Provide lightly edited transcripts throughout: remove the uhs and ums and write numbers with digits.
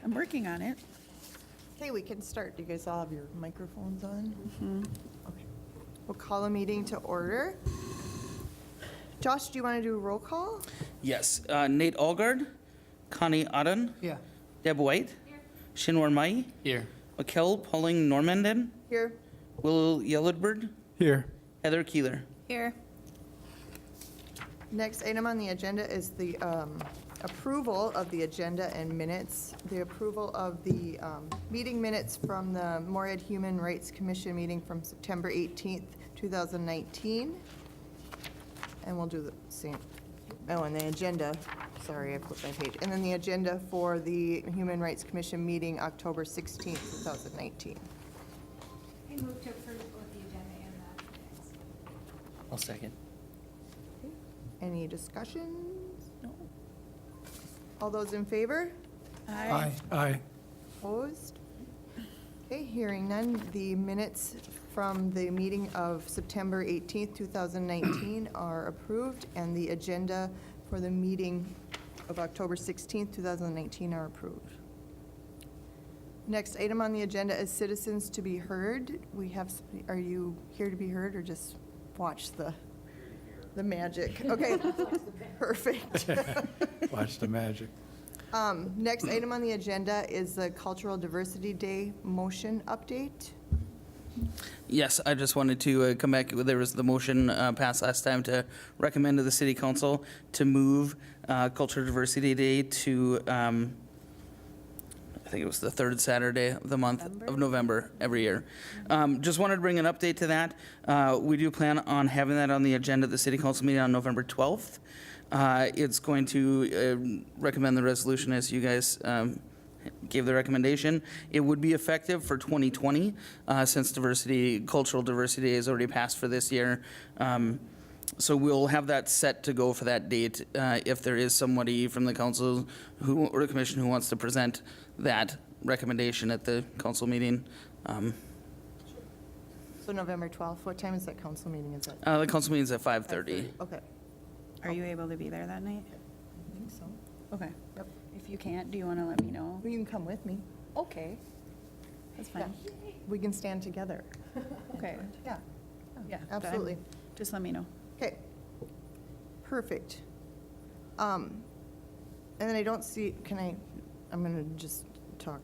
I'm working on it. Okay, we can start. Do you guys all have your microphones on? Okay. We'll call a meeting to order. Josh, do you want to do a roll call? Yes. Nate Allgard, Connie Otten, Yeah. Deb White, Shinwar Mai, Here. Mikkel Pauling Normanden, Here. Will Yellowbird, Here. Heather Keeler. Here. Next item on the agenda is the approval of the agenda and minutes. The approval of the meeting minutes from the Moorhead Human Rights Commission meeting from September 18th, 2019. And we'll do the same. Oh, and the agenda, sorry, I flipped my page. And then the agenda for the Human Rights Commission meeting October 16th, 2019. I move to approve both the agenda and the minutes. I'll second. Any discussions? No. All those in favor? Aye. Aye. Opposed? Okay, hearing none. The minutes from the meeting of September 18th, 2019 are approved, and the agenda for the meeting of October 16th, 2019 are approved. Next item on the agenda is citizens to be heard. We have, are you here to be heard or just watch the magic? Okay, perfect. Watch the magic. Next item on the agenda is the Cultural Diversity Day motion update. Yes, I just wanted to come back. There was the motion passed last time to recommend to the city council to move Cultural Diversity Day to, I think it was the third Saturday of the month of November every year. Just wanted to bring an update to that. We do plan on having that on the agenda at the city council meeting on November 12th. It's going to recommend the resolution as you guys gave the recommendation. It would be effective for 2020 since Cultural Diversity Day is already passed for this year. So we'll have that set to go for that date. If there is somebody from the council or the commission who wants to present that recommendation at the council meeting. So November 12th, what time is that council meeting? Is that? The council meeting is at 5:30. Okay. Are you able to be there that night? I think so. Okay. Yep. If you can't, do you want to let me know? Well, you can come with me. Okay. That's fine. We can stand together. Okay. Yeah, Yeah. absolutely. Just let me know. Okay. Perfect. And then I don't see, I'm going to just talk.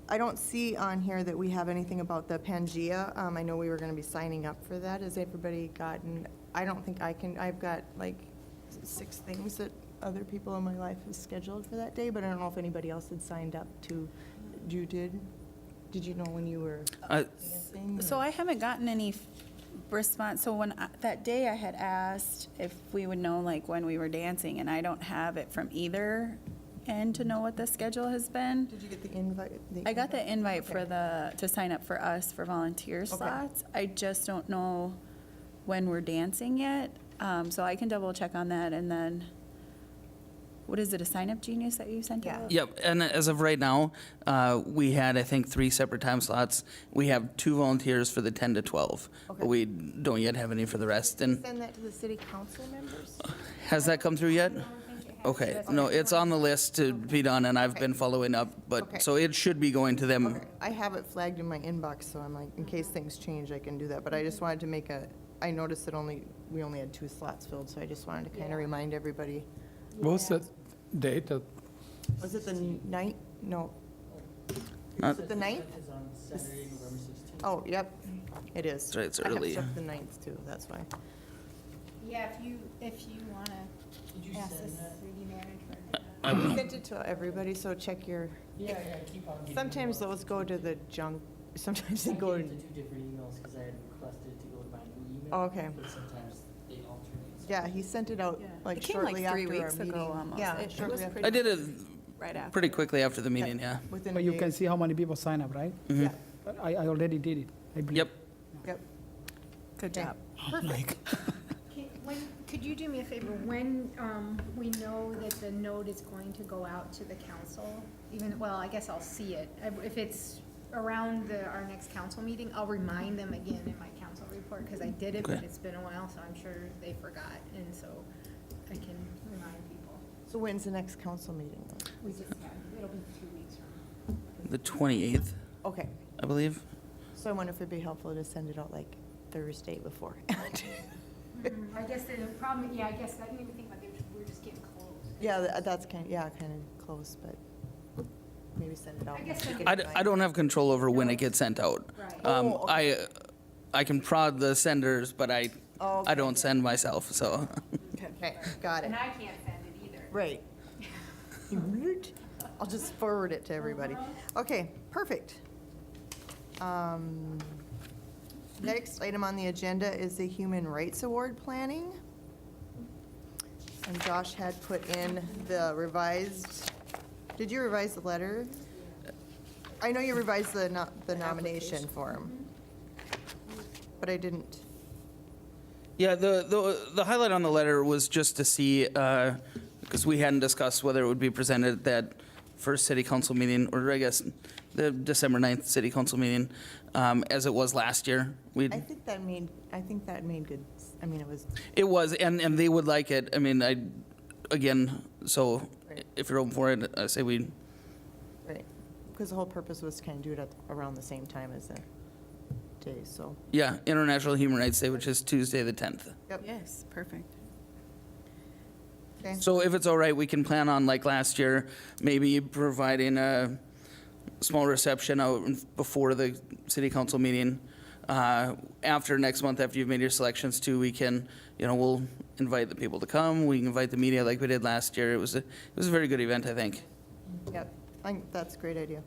I don't see on here that we have anything about the Pangea. I know we were going to be signing up for that. Has everybody gotten, I don't think I can, I've got like 6 things that other people in my life have scheduled for that day, but I don't know if anybody else had signed up to, you did? Did you know when you were dancing? So I haven't gotten any response. So that day I had asked if we would know like when we were dancing, and I don't have it from either end to know what the schedule has been. Did you get the invite? I got the invite for to sign up for us for volunteer slots. I just don't know when we're dancing yet. So I can double check on that. And then, what is it, a sign up Genius that you sent out? Yep, and as of right now, we had, I think, 3 separate time slots. We have 2 volunteers for the 10 to 12, Okay. but we don't yet have any for the rest. And Send that to the city council members? has that come through yet? Okay, no, it's on the list to be done, and I've been following up, but, Okay. so it should be going to them. Okay. I have it flagged in my inbox, so I'm like, in case things change, I can do that. But I just wanted to make I noticed that we only had 2 slots filled, so I just wanted to kind of remind everybody. What was that date? Was it the night? No. Not- Is it the 9th? Is on Saturday, November 16th. Oh, yep, it is. That's right, it's I early. have stuff the 9th too, that's why. Yeah, if you want Did you to ask the send that? city manager. I I will. sent it to everybody, so check your, Yeah, keep on. getting sometimes them. those go to the junk, sometimes I they go get to, it to 2 different emails because I had requested to go to my new email. Oh, okay. But sometimes they alternate. so- yeah, he sent it out Yeah. like It came shortly like 3 after our weeks meeting. ago almost. Yeah, It shortly was after. I did it Right after. pretty quickly after the meeting, yeah. Within a But you day. can see how many people sign up, right? Mhm. Yeah, But I already did it, I believe. Yep, yep. Good Okay. job. Perfect. Could you do me a favor, when we know that the note is going to go out to the council, well, I guess I'll see it. If it's around our next council meeting, I'll remind them again in my council report, because I did it, but Okay. it's been a while, so I'm sure they forgot, and so I can remind people. So when's the next council meeting? We just, it'll be 2 weeks from the 28th, Okay, I believe. so I wonder if it'd be helpful to send it out like Thursday before. I guess the problem, yeah, I guess I didn't even think about it, we're just getting close. Yeah, that's kind of close, but maybe send it out. I guess next then- week I, at I don't have control over when it gets sent out. Right. Oh, I can prod the senders, but I Okay. don't send myself, so. Okay, got it. And I can't send it either. Right. I'll just forward it to everybody. Okay, perfect. Next item on the agenda is the Human Rights Award planning. And Josh had put in the revised, did you revise the letter? I know you revised the nomination form, but I didn't. Yeah, the highlight on the letter was just to see, because we hadn't discussed whether it would be presented at that first city council meeting, or I guess the December 9th city council meeting, as it was last year. I think that made good, I mean, it was, It was, and they would like it. I mean, again, so if you're open for it, I say we, right, because the whole purpose was to kind of do it at around the same time as the day, so. yeah, International Human Rights Day, which is Tuesday the 10th. Yep. Yes, perfect. Okay. So if it's all right, we can plan on, like last year, maybe providing a small reception out before the city council meeting. After next month, after you've made your selections too, we can, we'll invite the people to come. We can invite the media like we did last year. It was a very good event, I think. Yep, I think that's a great idea.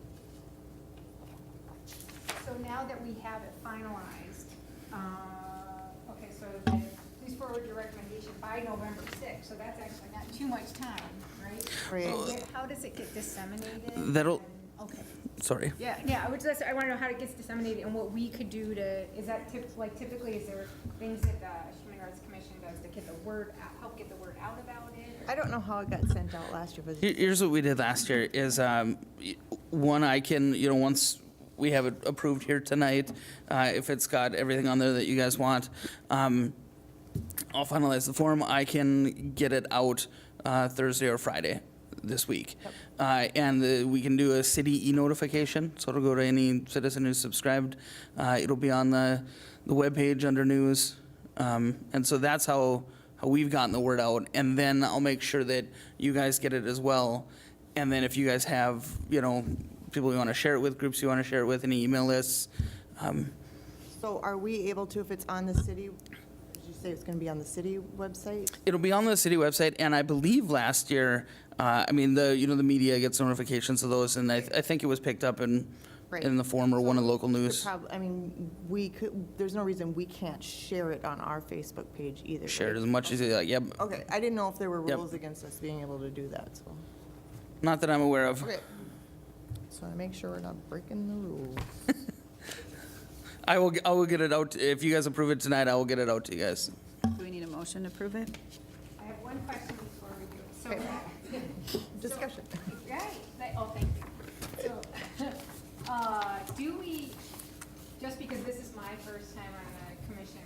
So now that we have it finalized, okay, so then please forward your recommendation by November 6th, so that's actually not too much time, right? Right. And how does it get disseminated? That'll- And- Okay, Sorry. yeah, I want to know how it gets disseminated and what we could do to, is that typically, is there things that the Human Rights Commission does to get the word out, help get the word out about it? I don't know how it got sent out last year, but Here's what we did last year is, one, I can, once we have it approved here tonight, if it's got everything on there that you guys want, I'll finalize the form. I can get it out Thursday or Friday this week. And we can do a city e-notification, so it'll go to any citizen who's subscribed. It'll be on the webpage under news. And so that's how we've gotten the word out. And then I'll make sure that you guys get it as well. And then if you guys have, people you want to share it with, groups you want to share it with, any email lists, so are we able to, if it's on the city, did you say it's going to be on the city website? it'll be on the city website. And I believe last year, the media gets notifications of those, and I think it was picked up in Right. the Forum or one of the local news. We could, there's no reason we can't share it on our Facebook page either. Share it right? as much as you like. Yep. Okay, I didn't know if there were Yep. rules against us being able to do that, so. Not that I'm aware of. Okay. Just want to make sure we're not breaking the rules. I will get it out. If you guys approve it tonight, I will get it out to you guys. Do we need a motion to approve it? I have one question before we do it. So, Discussion. right, thank you. So, do we, just because this is my first time on the commission,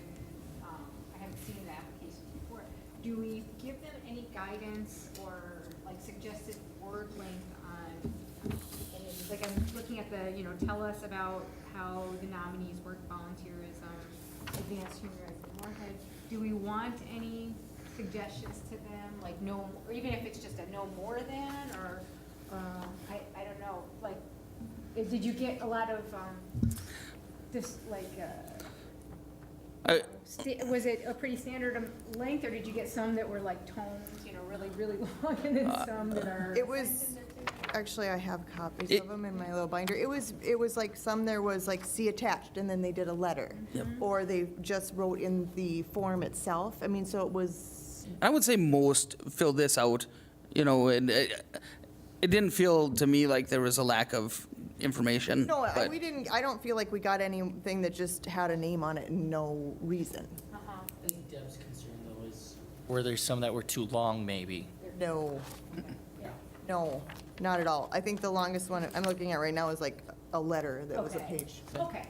I haven't seen the applications before, do we give them any guidance or like suggested word length on, like I'm looking at the, tell us about how the nominees work, volunteerism, advanced human rights in Moorhead. Do we want any suggestions to them, like no, or even if it's just a no more than, or, I don't know, like, did you get a lot of, this, like, was it a pretty standard length, or did you get some that were like tones, really, really long, and then some that are? It was, actually, I have copies of them in my little binder. It was like some, there was like see attached, and then they did a letter. Yep. Or they just wrote in the form itself. I mean, so it was, I would say most filled this out, and it didn't feel to me like there was a lack of information. no, but we didn't, I don't feel like we got anything that just had a name on it and no reason. Uh-huh. I think Deb's concern though is, were there some that were too long maybe? No, Yeah. no, not at all. I think the longest one I'm looking at right now is like a letter that was a Okay. page. Okay.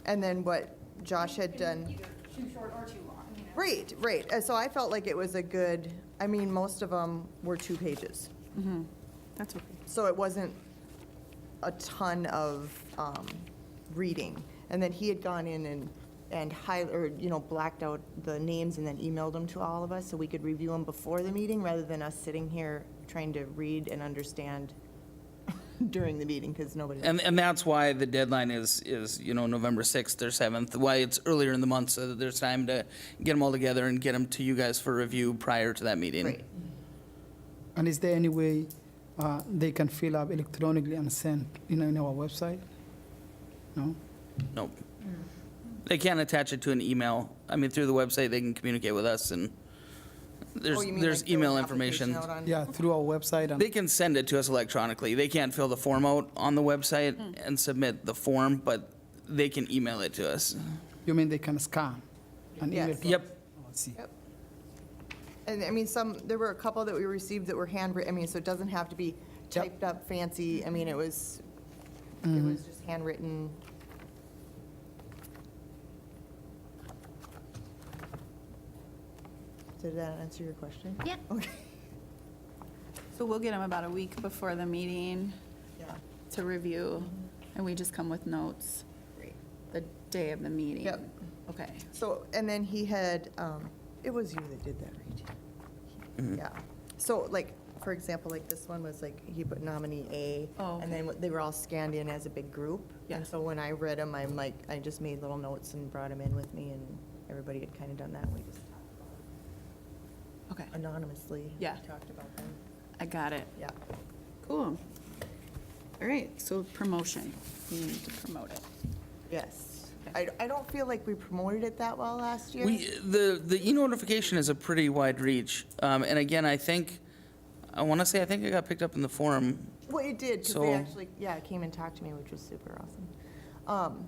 And then what Josh had done. Either too short or too long, Right, right. So I felt like it was a good, most of them were 2 pages. That's okay. So it wasn't a ton of reading. And then he had gone in and blacked out the names and then emailed them to all of us so we could review them before the meeting rather than us sitting here trying to read and understand during the meeting because nobody. And that's why the deadline is, November 6th or 7th, why it's earlier in the month, so that there's time to get them all together and get them to you guys for review prior to that meeting. Right. And is there any way they can fill up electronically and send, in our website? No? Nope. They can't attach it to an email. I mean, through the website, they can communicate with us, and Oh, you mean there's like fill email an information. application out on- Yeah, through our website and, They can send it to us electronically. They can't fill the form out on the website and submit the form, but they can email it to us. you mean they can scan and email? Yes. to Yep. us? Oh, I see. Yep. And I mean, there were a couple that we received that were handwritten, I mean, so it doesn't have to be typed up fancy. I mean, it was just handwritten. Did that answer your question? Yeah. Okay. So we'll get them about a week before the meeting Yeah. to review, and we just come with notes Great. the day of the meeting. Yep. Okay. So, and then he had, it was you that did that, right? Yeah. So like, for example, like this one was like, he put nominee A. Oh, And then they were all scanned in as a big group. Yeah. And so when I read them, I'm like, I just made little notes and brought them in with me and everybody had kind of done that. We just Okay, anonymously Yeah. talked about them. I got it. Yeah. Cool. All right, so promotion. We need to promote it. Yes. I don't feel like we promoted it that well last year. The e-notification is a pretty wide reach. And again, I think it got picked up in the forum. Well, it did, because So- they actually, came and talked to me, which was super awesome.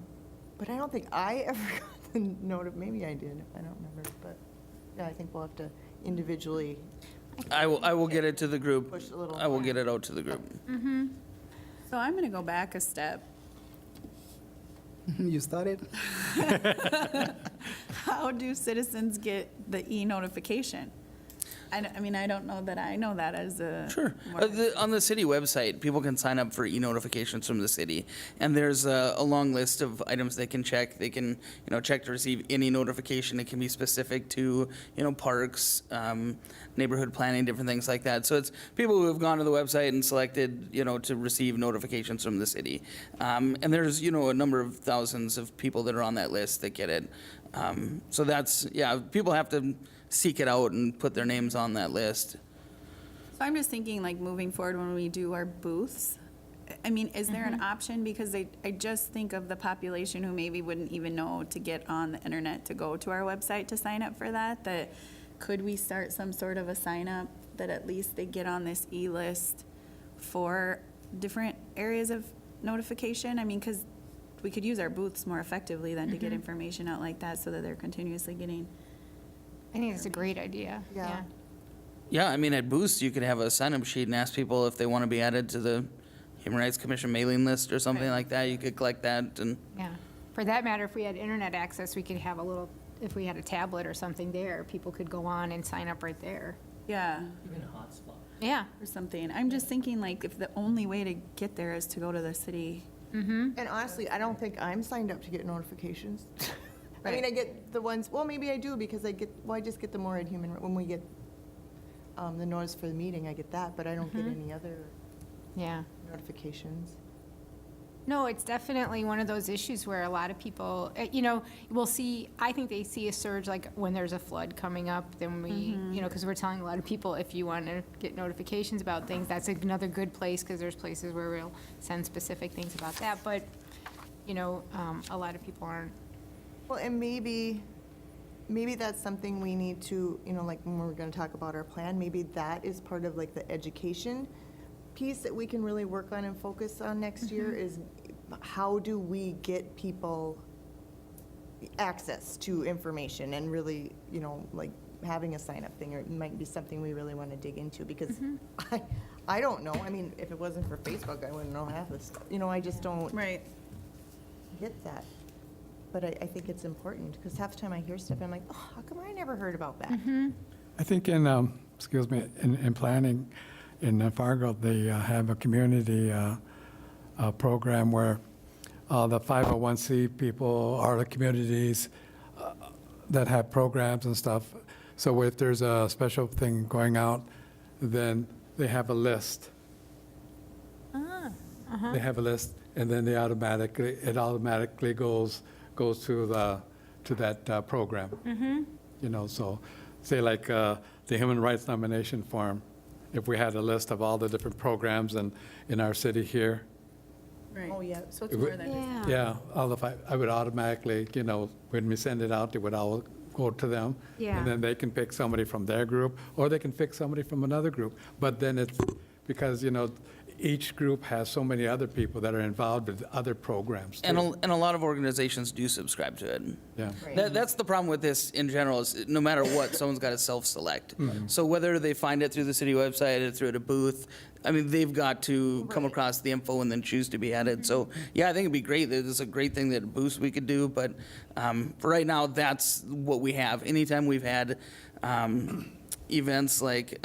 But I don't think I ever got the note, maybe I did, I don't remember, but, yeah, I think we'll have to individually, I will get it to the group. Push a little I will more. get it out to the group. So I'm gonna go back a step. You started? How do citizens get the e-notification? I mean, I don't know that I know that as a. Sure. more- On the city website, people can sign up for e-notifications from the city. And there's a long list of items they can check. They can, check to receive any notification. It can be specific to, parks, neighborhood planning, different things like that. So it's people who have gone to the website and selected, to receive notifications from the city. And there's, a number of thousands of people that are on that list that get it. So that's, people have to seek it out and put their names on that list. So I'm just thinking, like, moving forward when we do our booths, I mean, is there an option? Because I just think of the population who maybe wouldn't even know to get on the internet to go to our website to sign up for that could we start some sort of a sign up that at least they get on this e-list for different areas of notification? I mean, because we could use our booths more effectively than to get information out like that so that they're continuously getting. I think it's a great idea. Yeah. Yeah, I mean, at Boost, you could have a sign-up sheet and ask people if they want to be added to the Human Rights Commission mailing list or something Right. like that. You could collect that and, Yeah. For that matter, if we had internet access, we could have if we had a tablet or something there, people could go on and sign up right there. Yeah. Even a hotspot. Yeah. Or something. I'm just thinking, like, if the only way to get there is to go to the city. And honestly, I don't think I'm signed up to get notifications. I mean, I get the ones, well, maybe I do, because I just get the Moorhead when we get the notice for the meeting, I get that, but I don't get any other Yeah. notifications. No, it's definitely one of those issues where a lot of people, we'll see, I think they see a surge, like when there's a flood coming up, then we, because we're telling a lot of people, if you want to get notifications about things, that's another good place, because there's places where we'll send specific things about that, but, a lot of people aren't. Well, and maybe that's something we need to, like when we're going to talk about our plan, maybe that is part of like the education piece that we can really work on and focus on next year is how do we get people access to information and really, like having a sign-up thing, or it might be something we really want to dig into because I don't know. I mean, if it wasn't for Facebook, I wouldn't know half this stuff. I just don't Right. get that. But I think it's important, because half the time I hear stuff, I'm like, oh, how come I never heard about that? I think in planning in Fargo, they have a community program where the 501c people are the communities that have programs and stuff. So if there's a special thing going out, then they have a list. They have a list, and then it automatically goes to that program. You know, so say like the Human Rights Nomination Form, if we had a list of all the different programs in our city here, Oh, yeah, so it's It would- more than. Yeah. yeah, all the five, I would automatically, you know, when we send it out, it would all go to them. Yeah. And then they can pick somebody from their group, or they can pick somebody from another group. But then it's, because, you know, each group has so many other people that are involved with other programs too. And a lot of organizations do subscribe to it. Yeah. Right. That's the problem with this in general, is no matter what, someone's got to self-select. So whether they find it through the city website or through a booth, I mean, they've got to come Right. across the info and then choose to be added. So, yeah, I think it'd be great. It's a great thing that a boost we could do, but for right now, that's what we have. Anytime we've had events like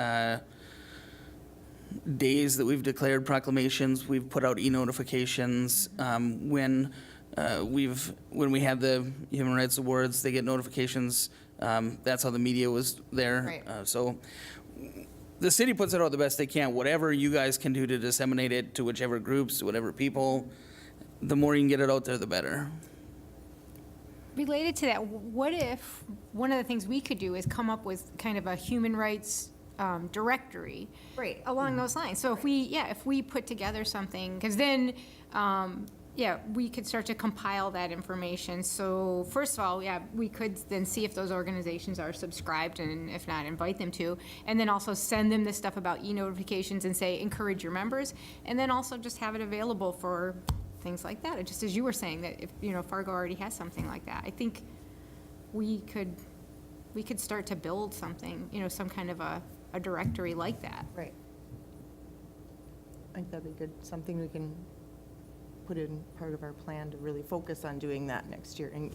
days that we've declared proclamations, we've put out e-notifications. When we had the Human Rights Awards, they get notifications. That's how the media was there. Right. So the city puts it out the best they can. Whatever you guys can do to disseminate it to whichever groups, to whatever people, the more you can get it out there, the better. Related to that, what if, one of the things we could do is come up with kind of a human rights directory? Right. Along those lines. So if we put together something, because then, we could start to compile that information. So first of all, we could then see if those organizations are subscribed, and if not, invite them to. And then also send them this stuff about e-notifications and say, encourage your members. And then also just have it available for things like that. Just as you were saying, that if, Fargo already has something like that, I think we could start to build something, some kind of a directory like that. Right. I think that'd be good, something we can put in part of our plan to really focus on doing that next year and,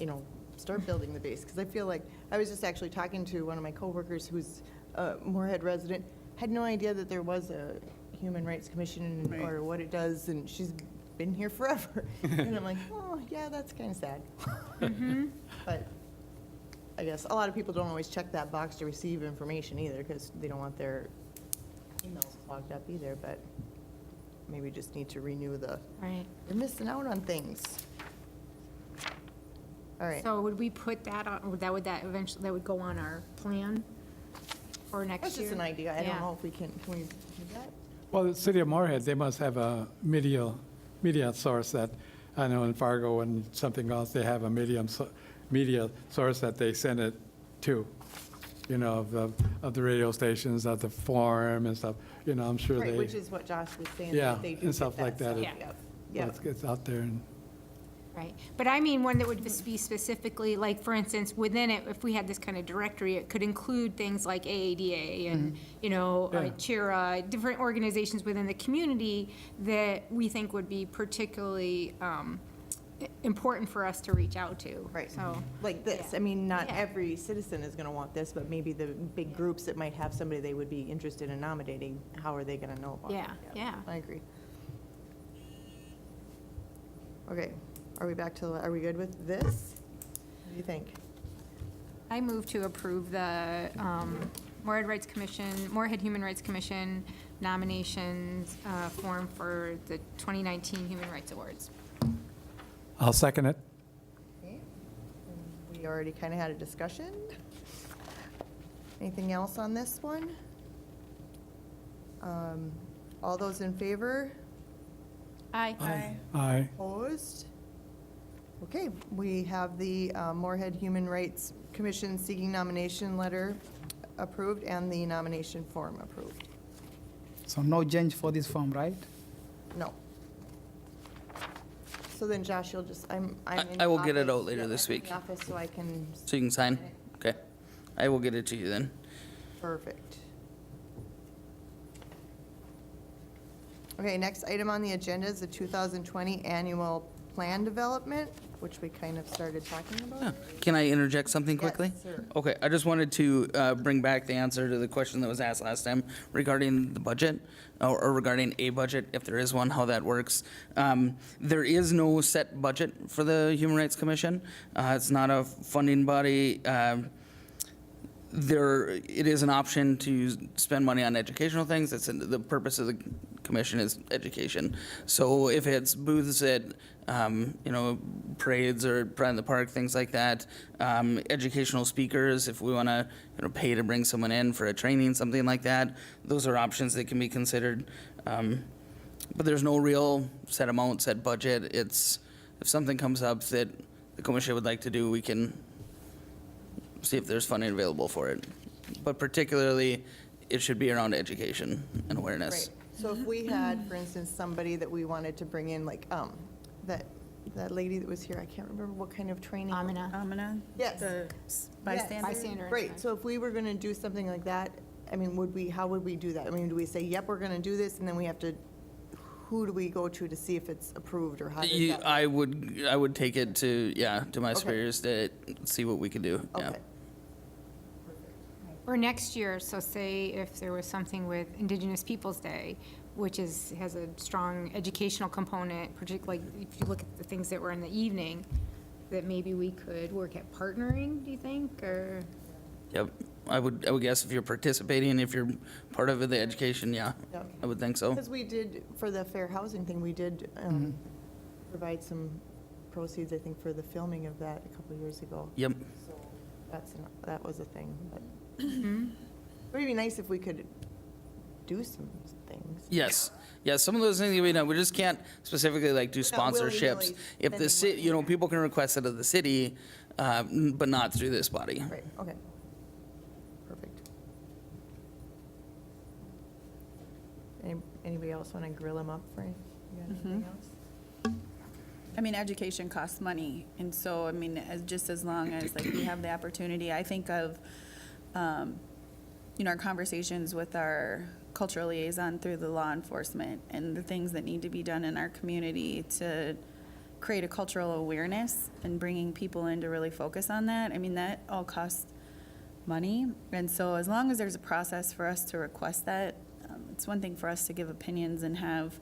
start building the base. Because I feel like, I was just actually talking to one of my coworkers who's a Moorhead resident, had no idea that there was a Human Rights Commission or what it does, and she's been here forever. And I'm like, oh, yeah, that's kind of sad. But I guess a lot of people don't always check that box to receive information either, because they don't want their emails clogged up either, but maybe just need to renew Right. you're missing out on things. All right, So would we put that on, that would go on our plan for next that's year? just an idea, I don't Yeah. know if we can we do that? Well, the city of Moorhead, they must have a media source that, I know in Fargo and something else, they have a media source that they send it to, of the radio stations, of the forum and stuff, I'm sure Right, they. which is what Josh was saying, Yeah, that they do and get stuff like that. Yeah. Yep, Well, yep. it's out there and. Right, but I mean one that would just be specifically, like, for instance, within it, if we had this kind of directory, it could include things like AADA and, Yeah. CHIRA, different organizations within the community that we think would be particularly important for us to reach out to. Right, So, like this, yeah. I mean, not Yeah. every citizen is gonna want this, but maybe the big groups that might have somebody they would be interested in nominating, how are they gonna know about it? Yeah. I agree. Okay, are we good with this? What do you think? I move to approve the Moorhead Human Rights Commission nominations form for the 2019 Human Rights Awards. I'll second it. Okay. We already kind of had a discussion. Anything else on this one? All those in favor? Aye. Aye. Opposed? Okay, we have the Moorhead Human Rights Commission seeking nomination letter approved and the nomination form approved. So no change for this form, right? No. So then Josh, you'll just, I'm in I will the get it office. out later Yeah, this I'm in week. the office, so I can, So you can sign? Okay. I will get it to you then. perfect. Okay, next item on the agenda is the 2020 annual plan development. which we kind of started talking Yeah. about. Can I interject something quickly? Yes, sir. Okay, I just wanted to bring back the answer to the question that was asked last time regarding the budget, or regarding a budget, if there is one, how that works. There is no set budget for the Human Rights Commission. It's not a funding body. It is an option to spend money on educational things. The purpose of the commission is education. So if it's booths at, parades or Pride in the Park, things like that, educational speakers, if we want to, pay to bring someone in for a training, something like that, those are options that can be considered. But there's no real set amount, set budget. If something comes up that the commission would like to do, we can see if there's funding available for it. But particularly, it should be around education and awareness. Right. So if we had, for instance, somebody that we wanted to bring in, like, that lady that was here, I can't remember what kind of training. Amina. Yes. The bystander. Bystander. Right, so if we were gonna do something like that, I mean, how would we do that? I mean, do we say, yep, we're gonna do this, and then we have to, who do we go to see if it's approved, or how does that? I would take it to my Okay. superiors to see what we could do. Yeah. Okay, Or next year, so say if there was something with Indigenous Peoples' Day, which has a strong educational component, particularly if you look at the things that were in the evening, that maybe we could work at partnering, do you think, or? Yep. I would guess if you're participating, if you're part of the education, Yep. I would think so. because we did, for the fair housing thing, we did provide some proceeds, I think, for the filming of that a couple of years ago. Yep. So that was a thing, but it would be nice if we could do some things. Yes. Yeah, some of those things we know, we just can't specifically like do not willy-nilly sponsorships. If the spending city, money. people can request it of the city, but not through this body. Right, okay. Perfect. Anybody else want to grill him up for you got anything else? I mean, education costs money, and so, I mean, as long as, like, we have the opportunity, I think of, our conversations with our cultural liaison through the law enforcement, and the things that need to be done in our community to create a cultural awareness, and bringing people in to really focus on that. I mean, that all costs money, and so as long as there's a process for us to request that, it's one thing for us to give opinions and have,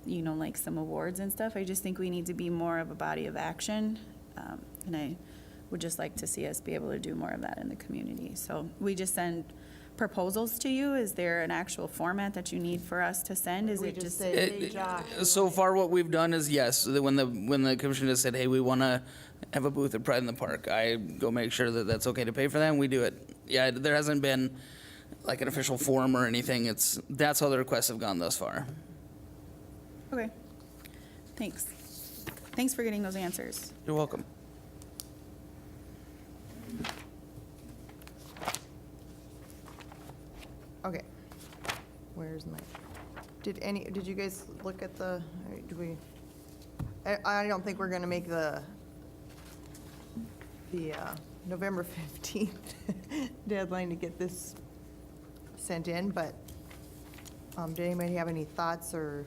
like some awards and stuff. I just think we need to be more of a body of action, and I would just like to see us be able to do more of that in the community. So we just send proposals to you. Is there an actual format that you need for us to send? Is We it just just? say, hey, Josh. So far, what we've done is, yes, that when the commission has said, hey, we want to have a booth at Pride in the Park, I go make sure that that's okay to pay for that, and we do it. Yeah, there hasn't been like an official form or anything. That's how the requests have gone thus far. Okay, thanks. Thanks for getting those answers. You're welcome. Okay. Where's my, did you guys look at I don't think we're gonna make the November 15th deadline to get this sent in, but did anybody have any thoughts or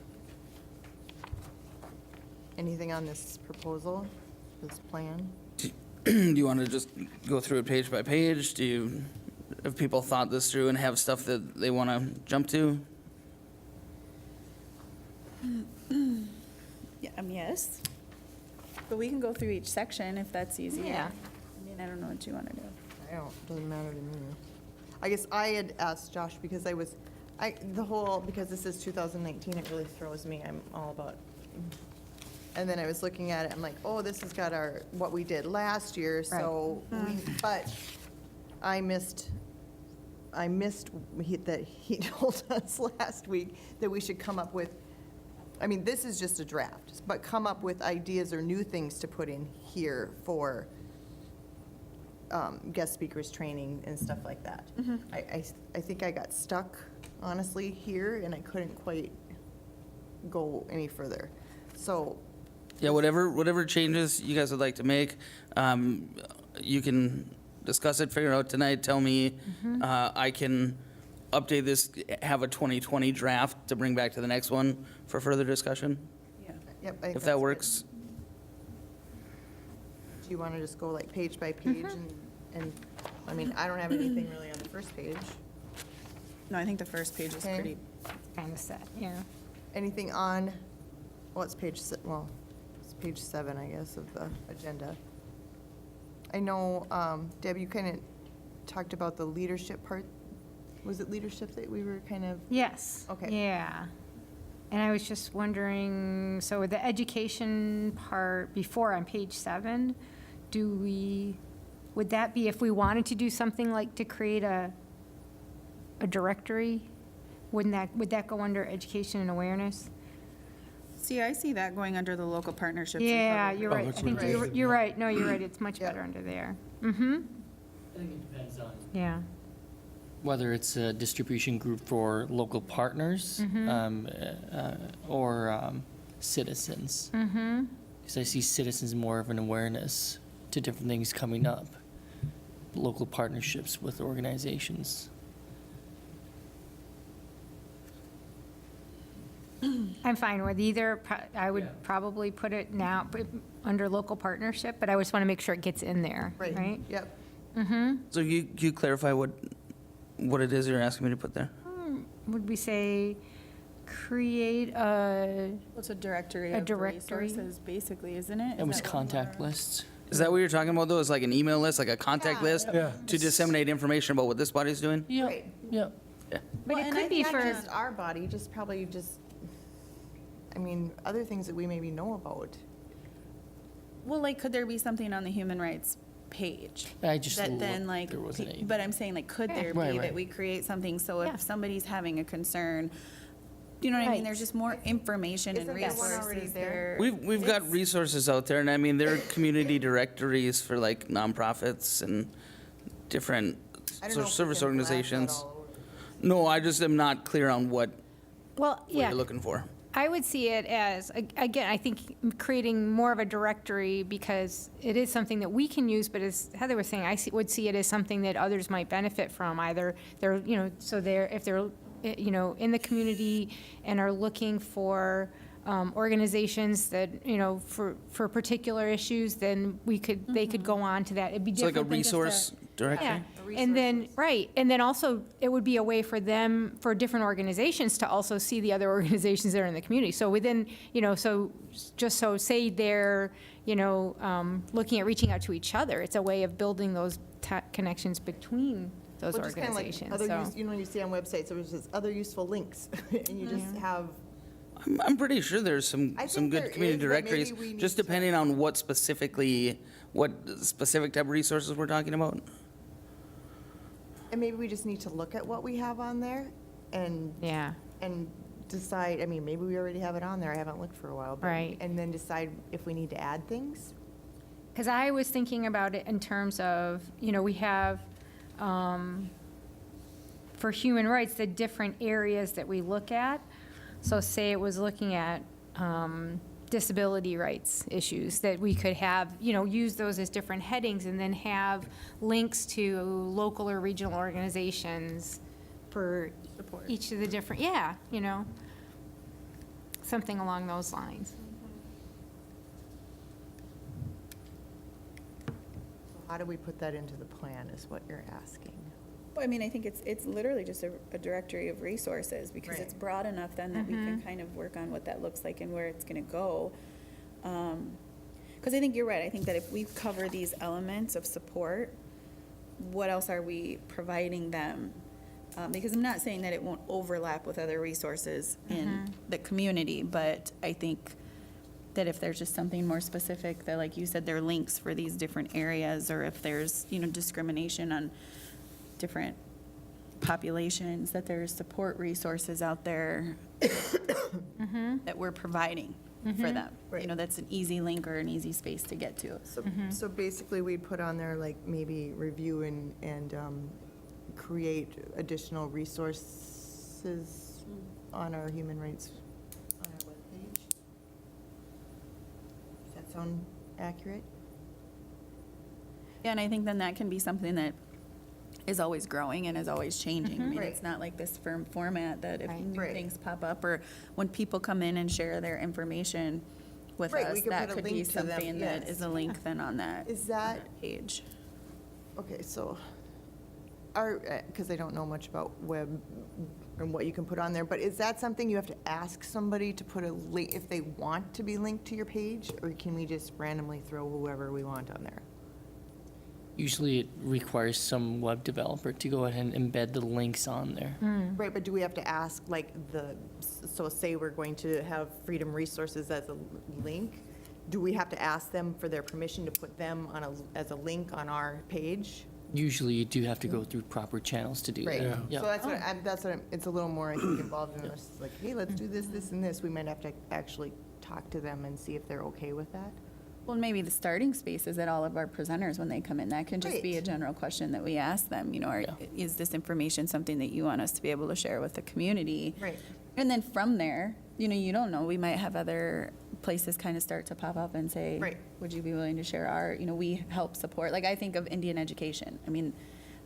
anything on this proposal, this plan? Do you want to just go through it page by page? Have people thought this through and have stuff that they want to jump to? Yeah, yes. But we can go through each section if that's easier. Yeah. I mean, I don't know what you want to do. Doesn't matter to me. I guess I had asked Josh because because this is 2019, it really throws me. I'm all about, and then I was looking at it, I'm like, oh, this has got what we did last year, so but I missed that he told us last week that we should come up with, I mean, this is just a draft, but come up with ideas or new things to put in here for guest speakers training and stuff like that. I think I got stuck, honestly, here, and I couldn't quite go any further. So, Yeah, whatever changes you guys would like to make, you can discuss it, figure it out tonight, tell me. I can update this, have a 2020 draft to bring back to the next one for further discussion, yep. I think if that's that good. works. you want to just go like page by page and, I mean, I don't have anything really on the first page. No, I think the first page is Okay. pretty, Kind of set, yeah. Anything on, well, it's well, it's page 7, I guess, of the agenda. I know, Deb, you kind of talked about the leadership part. Was it leadership that we were kind of, Yes. Okay. Yeah. And I was just wondering, so with the education part before on page 7, would that be if we wanted to do something like to create a directory? Would that go under education and awareness? see, I see that going under the local partnerships. and Yeah, public you're right. I Public think relations. you're right. No, you're right. It's much Yeah. better under there. Mm-hmm. I think it depends on Yeah. whether it's a distribution group for local partners or citizens. Mm-hmm. Because I see citizens more of an awareness to different things coming up, local partnerships with organizations. I'm fine with either. I would Yeah. probably put it now under local partnership, but I just want to make sure it gets in there, right? Yep. Mm-hmm. So you clarify what it is you're asking me to put there? Would we say create a, It's a directory A of directory. resources, basically, isn't it? It Is was that what contact we're- lists. Is that what you're talking about, though? Is like an email list, like a contact list? Yeah. To disseminate information about what this body's doing? Right. Yep. but Well, it and could I be think for, Not just our body, just probably just, I mean, other things that we maybe know about. Well, like, could there be something on the human rights page? I just That then, looked, like, there wasn't any. but I'm saying, like, could Yeah. there Right, be that right. we create something, so Yeah. if somebody's having a concern, you know what I Right. mean? There's just more information and Isn't that one already resources there? there. We've got resources out there, and I mean, there are community directories for like nonprofits and different I don't know if we service can blast that organizations. all over. No, I just am not clear on what well, yeah. you're looking for. I would see it as, again, I think creating more of a directory because it is something that we can use, but as Heather was saying, would see it as something that others might benefit from. Either they're, if they're, in the community and are looking for organizations that, for particular issues, then they could go on to that. It'd be It's like a different than just resource directory. Yeah, and then, right, and then also, it would be a way for them, for different organizations to also see the other organizations that are in the community. So within, say they're, looking at reaching out to each other, it's a way of building those connections between those Well, just kind of like organizations, other so. you see on websites, there's just other useful links, and you just have, I'm pretty sure there's some I some think good there community is, but maybe directories, we need just to- depending on what specific type of resources we're talking about. and maybe we just need to look at what we have on there and Yeah, decide, I mean, maybe we already have it on there, I haven't looked for a while. But Right. And then decide if we need to add things. because I was thinking about it in terms of, we have, for human rights, the different areas that we look at. So say it was looking at disability rights issues, that we could have, use those as different headings and then have links to local or regional organizations for each of the different, something along those lines. How do we put that into the plan is what you're asking. Well, I mean, I think it's literally just a directory of resources, because it's Right. broad enough then that we can kind of work on what that looks like and where it's gonna go. Because I think you're right, I think that if we cover these elements of support, what else are we providing them? Because I'm not saying that it won't overlap with other resources in the community, but I think that if there's just something more specific, that like you said, there are links for these different areas, or if there's, discrimination on different populations, that there's support resources out there that we're providing for them. Right. That's an easy link or an easy space to get to. So basically, we'd put on there, like, maybe review and create additional resources on our human rights, on our webpage. Does that sound accurate? Yeah, and I think then that can be something that is always growing and is always changing. I mean, Right. it's not like this firm format that if Right. new Right. things pop up, or when people come in and share their information, with Right, us, we could that put a could be link to them, something that yes. is a link then on that Is that, page. okay, so, because I don't know much about web and what you can put on there, but is that something you have to ask somebody to put a link, if they want to be linked to your page? Or can we just randomly throw whoever we want on there? Usually it requires some web developer to go ahead and embed the links on there. Right, but do we have to ask, like, so say we're going to have Freedom Resources as a link? Do we have to ask them for their permission to put them on as a link on our page? Usually you do have to go through proper channels to do Right, that. Yeah. so that's what, it's a little more, I think, involved in this, like, hey, let's do this, this, and this. We might have to actually talk to them and see if they're okay with that. Well, maybe the starting space is at all of our presenters when they come in. That can just be a Right. general question that we ask them, Yeah. is this information something that you want us to be able to share with the community? Right. And then from there, you don't know, we might have other places kind of start to pop up and say, Right. would you be willing to share we help support, like I think of Indian education. I mean,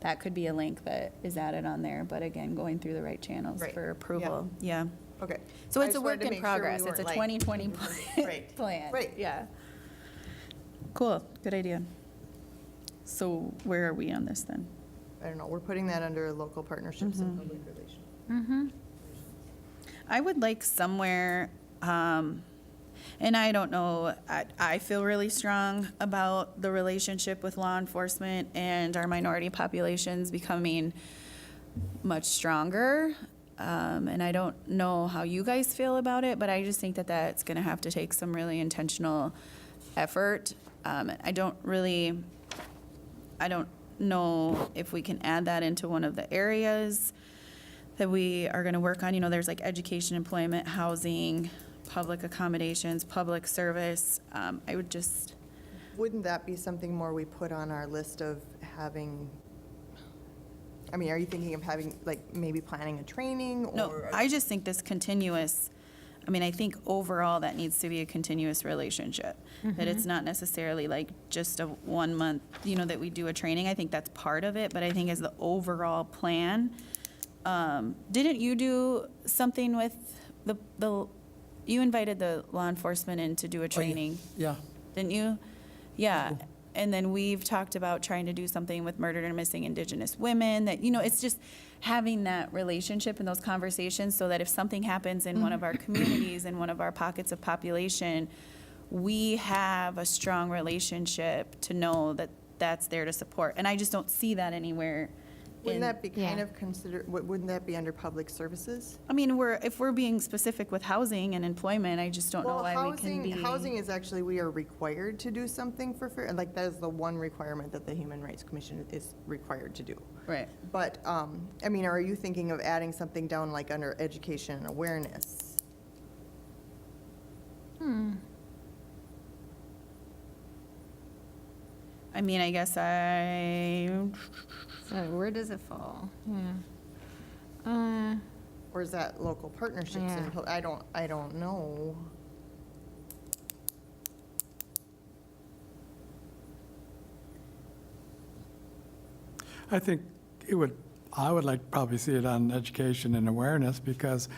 that could be a link that is added on there, but again, going through the right channels Right. for approval. Yeah. Okay. So I it's a just wanted work to in make sure we progress. It's a weren't, like- 2020 Right. plan. Right. Yeah. Cool, good idea. So where are we on this then? I don't know, we're putting that under local partnerships and public relations. I would like somewhere, and I don't know, I feel really strong about the relationship with law enforcement and our minority populations becoming much stronger. And I don't know how you guys feel about it, but I just think that that's going to have to take some really intentional effort. I don't know if we can add that into one of the areas that we are going to work on. There's like education, employment, housing, public accommodations, public service. I would just, Wouldn't that be something more we put on our list of having, I mean, are you thinking of having, like, maybe planning a training? no, or I just think this continuous, I think overall that needs to be a continuous relationship. That it's not necessarily like just a 1 month, that we do a training. I think that's part of it, but I think as the overall plan, didn't you do something with you invited the law enforcement in to do a training? Yeah. Didn't you? Yeah. And then we've talked about trying to do something with murdered and missing Indigenous women, that, it's just having that relationship and those conversations so that if something happens in one of our communities, in one of our pockets of population, we have a strong relationship to know that that's there to support. And I just don't see that anywhere. Wouldn't that be kind Yeah. of considered, wouldn't that be under public services? If we're being specific with housing and employment, I just don't know why we can be. Housing is actually, we are required to do something for fair, like, that is the one requirement that the Human Rights Commission is required to do. Right. But, are you thinking of adding something down, like, under education and awareness? I guess So where does it fall? Or is that local partnerships? Yeah. I don't know. I think I would like to probably see it on education and awareness, because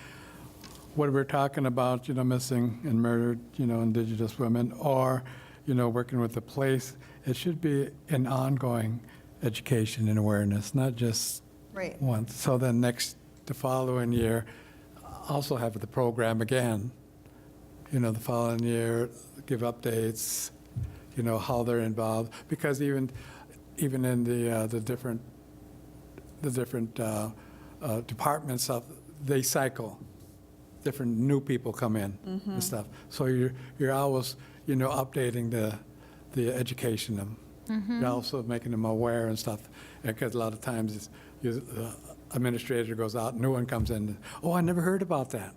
what we're talking about, missing and murdered, Indigenous women, or, working with the police, it should be an ongoing education and awareness, not just Right. once. So then the following year, also have the program again, the following year, give updates, how they're involved, because even in the different departments they cycle, different new people come in and stuff. So you're always, updating the education them. You're also making them aware and stuff, because a lot of times the administrator goes out, new one comes in, oh, I never heard about that.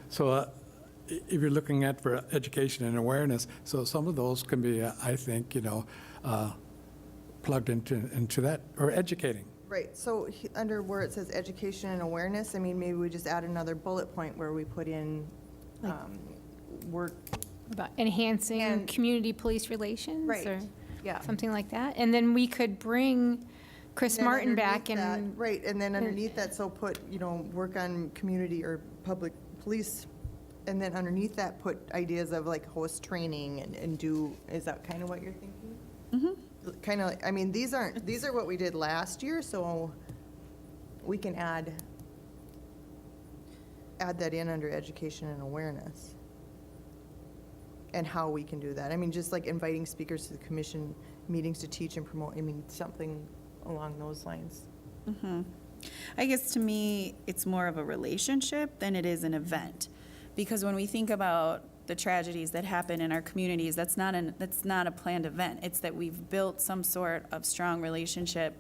So if you're looking at for education and awareness, so some of those can be, I think, plugged into that, or educating. Right, so under where it says education and awareness, maybe we just add another bullet point where we put in work. About enhancing And- community police relations? Right. Or Yeah. something like that? And then we could bring Chris Then Martin back underneath that- and, Right, and then underneath that, so put, work on community or public police And then underneath that, put ideas of like host training and do, is that kind of what you're thinking? Mm-hmm. Kind of, I mean, these are what we did last year, so we can add that in under education and awareness. And how we can do that. I mean, just like inviting speakers to the commission meetings to teach and promote, I mean, something along those lines. I guess to me, it's more of a relationship than it is an event. Because when we think about the tragedies that happen in our communities, that's not a planned event. It's that we've built some sort of strong relationship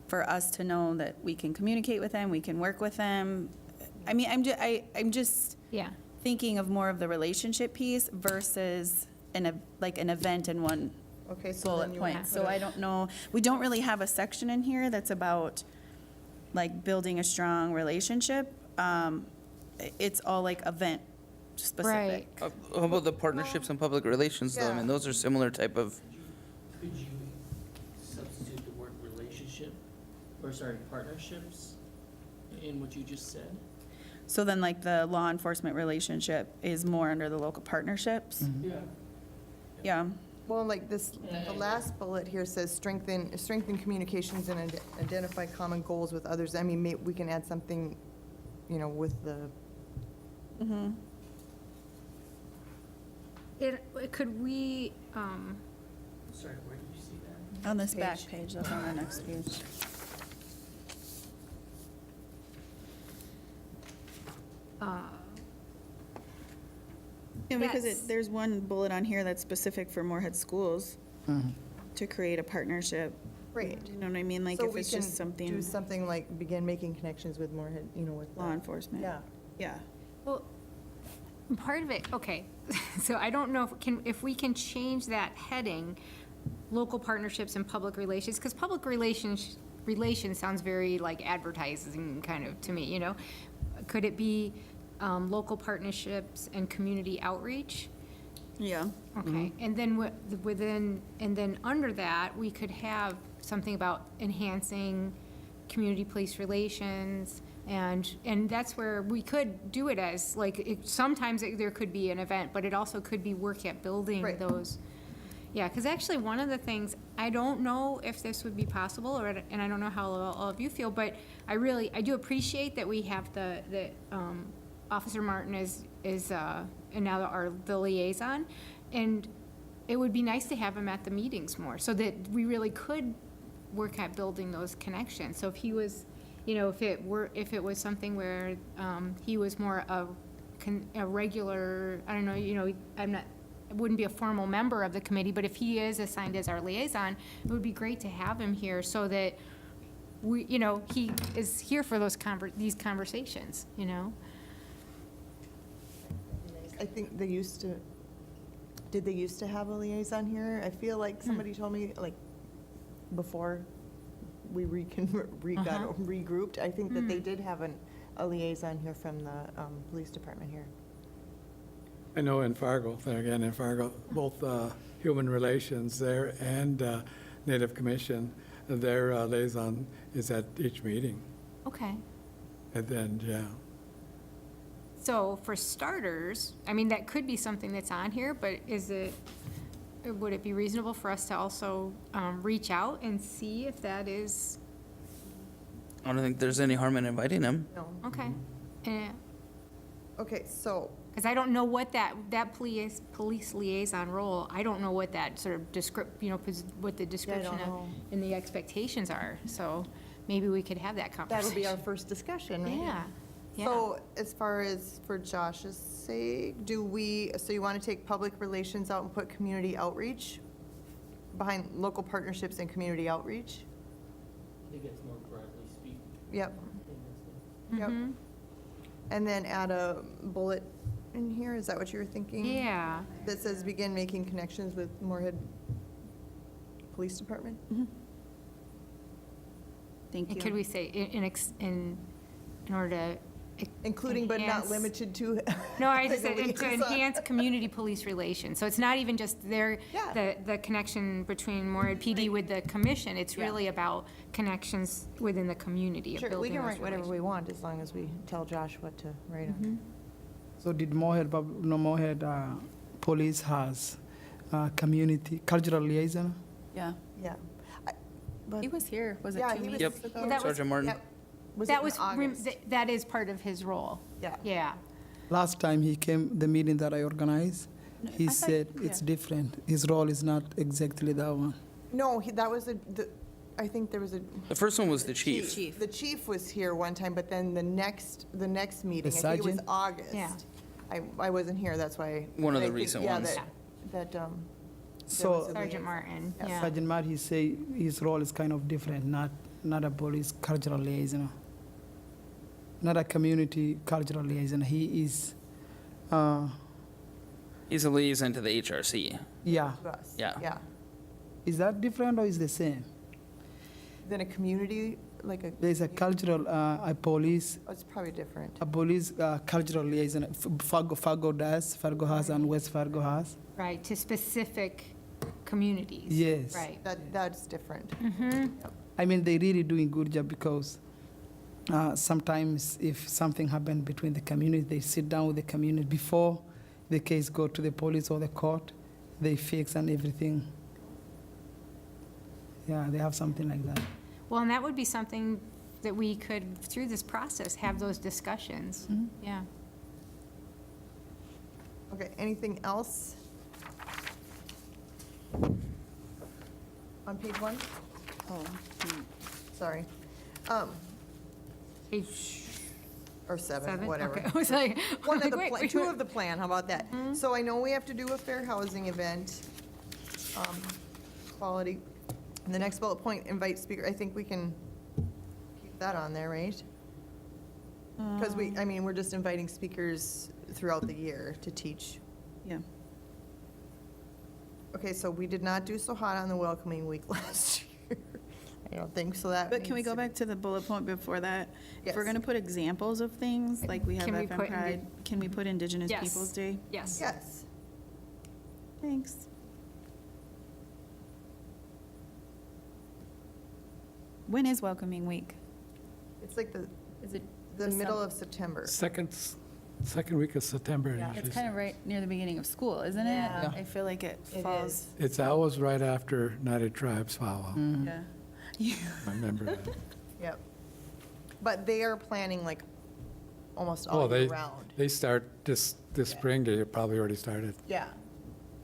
for us to know that we can communicate with them, we can work with them. I mean, I'm just Yeah. thinking of more of the relationship piece versus an event in one Okay, so bullet then you point. want So I don't know, we don't really have a section in here that's about like building a strong relationship. It's all like event specific. Right. How about the partnerships and public relations, though? I Yeah. mean, those are similar type of, Could you substitute the word relationship, or sorry, partnerships in what you just said? So then like the law enforcement relationship is more under the local partnerships? Yeah. Yeah. Well, like this, the last bullet here says strengthen communications and identify common goals with others. I mean, we can add something, you know, with the, Could we, Sorry, where did you see that? On this back Page. page, that's on our next page. Yeah, because That's- there's one bullet on here that's specific for Moorhead schools to create a partnership. right. You know what I mean? Like So if we it's can just do something something like begin making connections with Moorhead, you know, with. law enforcement. Yeah. Yeah. well, part of it, okay, so I don't know if we can change that heading, local partnerships and public relations, because public relations sounds very like advertising kind of to me, you know? Could it be local partnerships and community outreach? Yeah. Okay, and then and then under that, we could have something about enhancing community police relations, and that's where we could do it as, like, sometimes there could be an event, but it also could be work at building Right. those. Yeah, because actually, one of the things, I don't know if this would be possible, and I don't know how all of you feel, but I do appreciate that we have Officer Martin is and now the liaison, and it would be nice to have him at the meetings more, so that we really could work at building those connections. So if he was, you know, if it was something where he was more a regular, I don't know, you know, wouldn't be a formal member of the committee, but if he is assigned as our liaison, it would be great to have him here so that we, you know, he is here for these conversations, you know? I think did they used to have a liaison here? I feel like somebody told me, like, before we got regrouped, I think that they did have a liaison here from the police department here. I know in Fargo, there again, in Fargo, both Human Relations there and Native Commission, their liaison is at each meeting. Okay. And then, yeah. So for starters, I mean, that could be something that's on here, but would it be reasonable for us to also reach out and see if that is, I don't think there's any harm in inviting them. No. okay? Okay, so, Because I don't know what that police liaison role, I don't know what that sort of what the description of know. and the expectations are. So maybe we could have that conversation. that'll be our first discussion, right? Yeah, yeah. So as far as for Josh's sake, so you want to take public relations out and put community outreach behind local partnerships and community outreach? I think it's more broadly speaking. Yep, yep. Mhm. And then add a bullet in here, is that what you were thinking? Yeah, That says begin making connections with Moorhead Police Department? Thank and you. could we say in order to Including but not enhance- limited to. No, I like just a said to liaison. enhance community police relations. So it's not even just Yeah. the connection between Moorhead PD with the commission. It's Yeah. really about connections within the community of Sure, we building can those write whatever we relations. want as long as we tell Josh what to write on. So did Moorhead, Moorhead Police has community cultural liaison? Yeah. Yeah. But- He was here, was it Yeah, 2 he was- meetings Yep, ago? That was- Sergeant Martin. Yep. Was it That in was, August? that is part of his role. Yeah. Yeah. Last time he came, the meeting that I organized, No, he I thought- said it's yeah. different. His role is not exactly that one. No, that was I think there was a. The first one was the chief. Chief. The chief was here one time, but then the next meeting, I think it was sergeant? August. Yeah. I wasn't here, that's why. One of but the I think, recent yeah, ones. That, So was a- Sergeant Martin, Yeah. yeah. Sergeant Matt, he say his role is kind of different, not a police cultural liaison, not a community cultural liaison. He is, He's a liaison to the HRC. yeah. to us. Yeah. Yeah. Is that different or is the same? Then a community, like a. There's a cultural, a police Oh, it's probably different. cultural liaison. Fargo does, Fargo has, and West Fargo has. Right, to specific communities. Yes. Right. That's different. I mean, they really doing good job because sometimes if something happened between the community, they sit down with the community before the case go to the police or the court. They fix and everything. Yeah, they have something like that. Well, and that would be something that we could, through this process, have those discussions. Yeah. Okay, anything else? On page 1? Oh, Sorry. Page Or 7, seven? whatever. Okay. I was like, One of the, wait, wait, two wait. of the plan, how about that? So I know we have to do a fair housing event, quality. And the next bullet point, invite speaker, I think we can keep that on there, right? Because we're just inviting speakers throughout the year to teach. yeah. Okay, so we did not do so hot on the welcoming week last year. I don't think so that. But can we needs go to- back to the bullet point before that? If we're Yes. gonna put examples of things, like we have Can we FM put Pride, can we put Indigenous Yes. Peoples' Day? Yes. Yes. Thanks. When is welcoming week? It's like the Is it? the middle of September. Second week of September. Yeah. usually. It's kind of right near the beginning of school, isn't it? Yeah. I feel like it It falls. is. It's always right after United Tribes powwow. Yeah. I remember that. Yep. But they are planning like almost Oh, all year they, round. they start this spring, they probably already started. Yeah.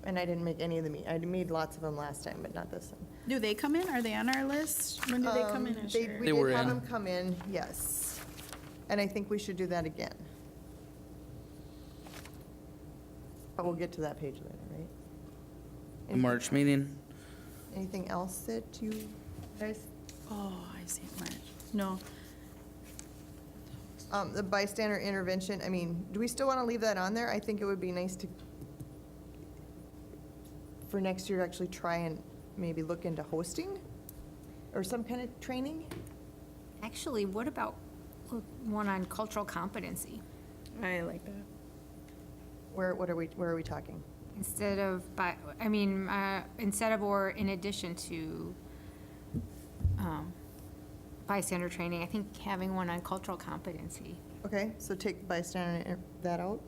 And I didn't make any of I made lots of them last time, but not this one. Do they come in? Are they on our list? When do they come in and share? We They were did have in. them come in, yes. And I think we should do that again. But we'll get to that page later, right? The March meeting. Anything else that you guys? Oh, I see March. No. The bystander intervention, I mean, do we still want to leave that on there? I think it would be nice to, for next year, to actually try and maybe look into hosting or some kind of training? Actually, what about one on cultural competency? I like that. Where are we talking? Instead of, instead of or in addition to bystander training, I think having one on cultural competency. Okay, so take bystander that out?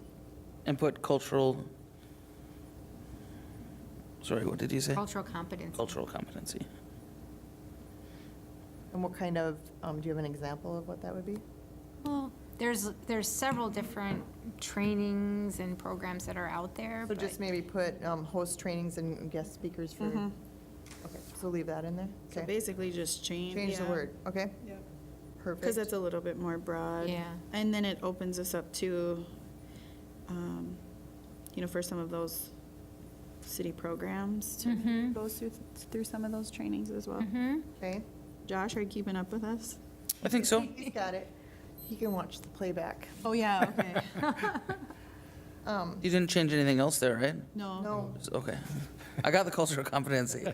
And put cultural, sorry, what did you say? Cultural competency. Cultural competency. And what kind of, do you have an example of what that would be? Well, there's several different trainings and programs that are out there. So but- just maybe put host trainings and guest speakers for, okay, so leave that in there? So Okay. basically just change. Change the yeah. word, okay? Yeah. Perfect. Because it's a little bit more broad. Yeah. And then it opens us up to, for some of those city programs to Mhm. go through some of those trainings as well. Mhm. Okay, Josh, are you keeping up with us? I think so. he's got it. He can watch the playback. Oh, yeah, okay. You didn't change anything else there, right? No. No, Okay. I got the cultural competency.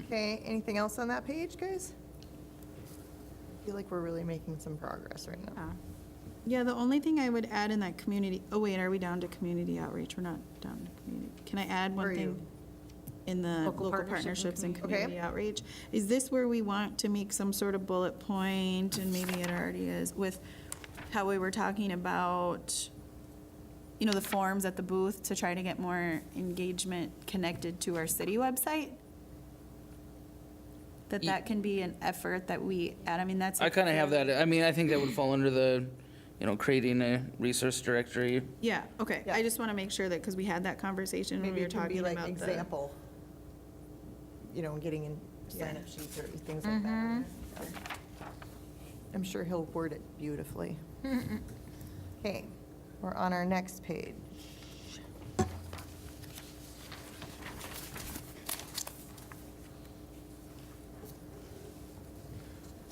okay, anything else on that page, guys? I feel like we're really making some progress right now. Yeah, the only thing I would add in that community, oh wait, are we down to community outreach? We're not down to community. Can I add Where one are you? thing? In the Local local partnerships and partnerships and community. community outreach? Is this where we want to make some sort of bullet point, and maybe it already is, with how we were talking about the forms at the booth to try to get more engagement connected to our city website? That can be an effort that we add, I mean, that's. I kind of have that, I mean, I think that would fall under the, creating a resource directory. Yeah, okay, Yeah. I just want to make sure that, because we had that conversation when Maybe we were it could talking be like about the. example, getting in sign-up sheets or things like Mm-hmm. that. I'm sure he'll word it beautifully. Okay, we're on our next page.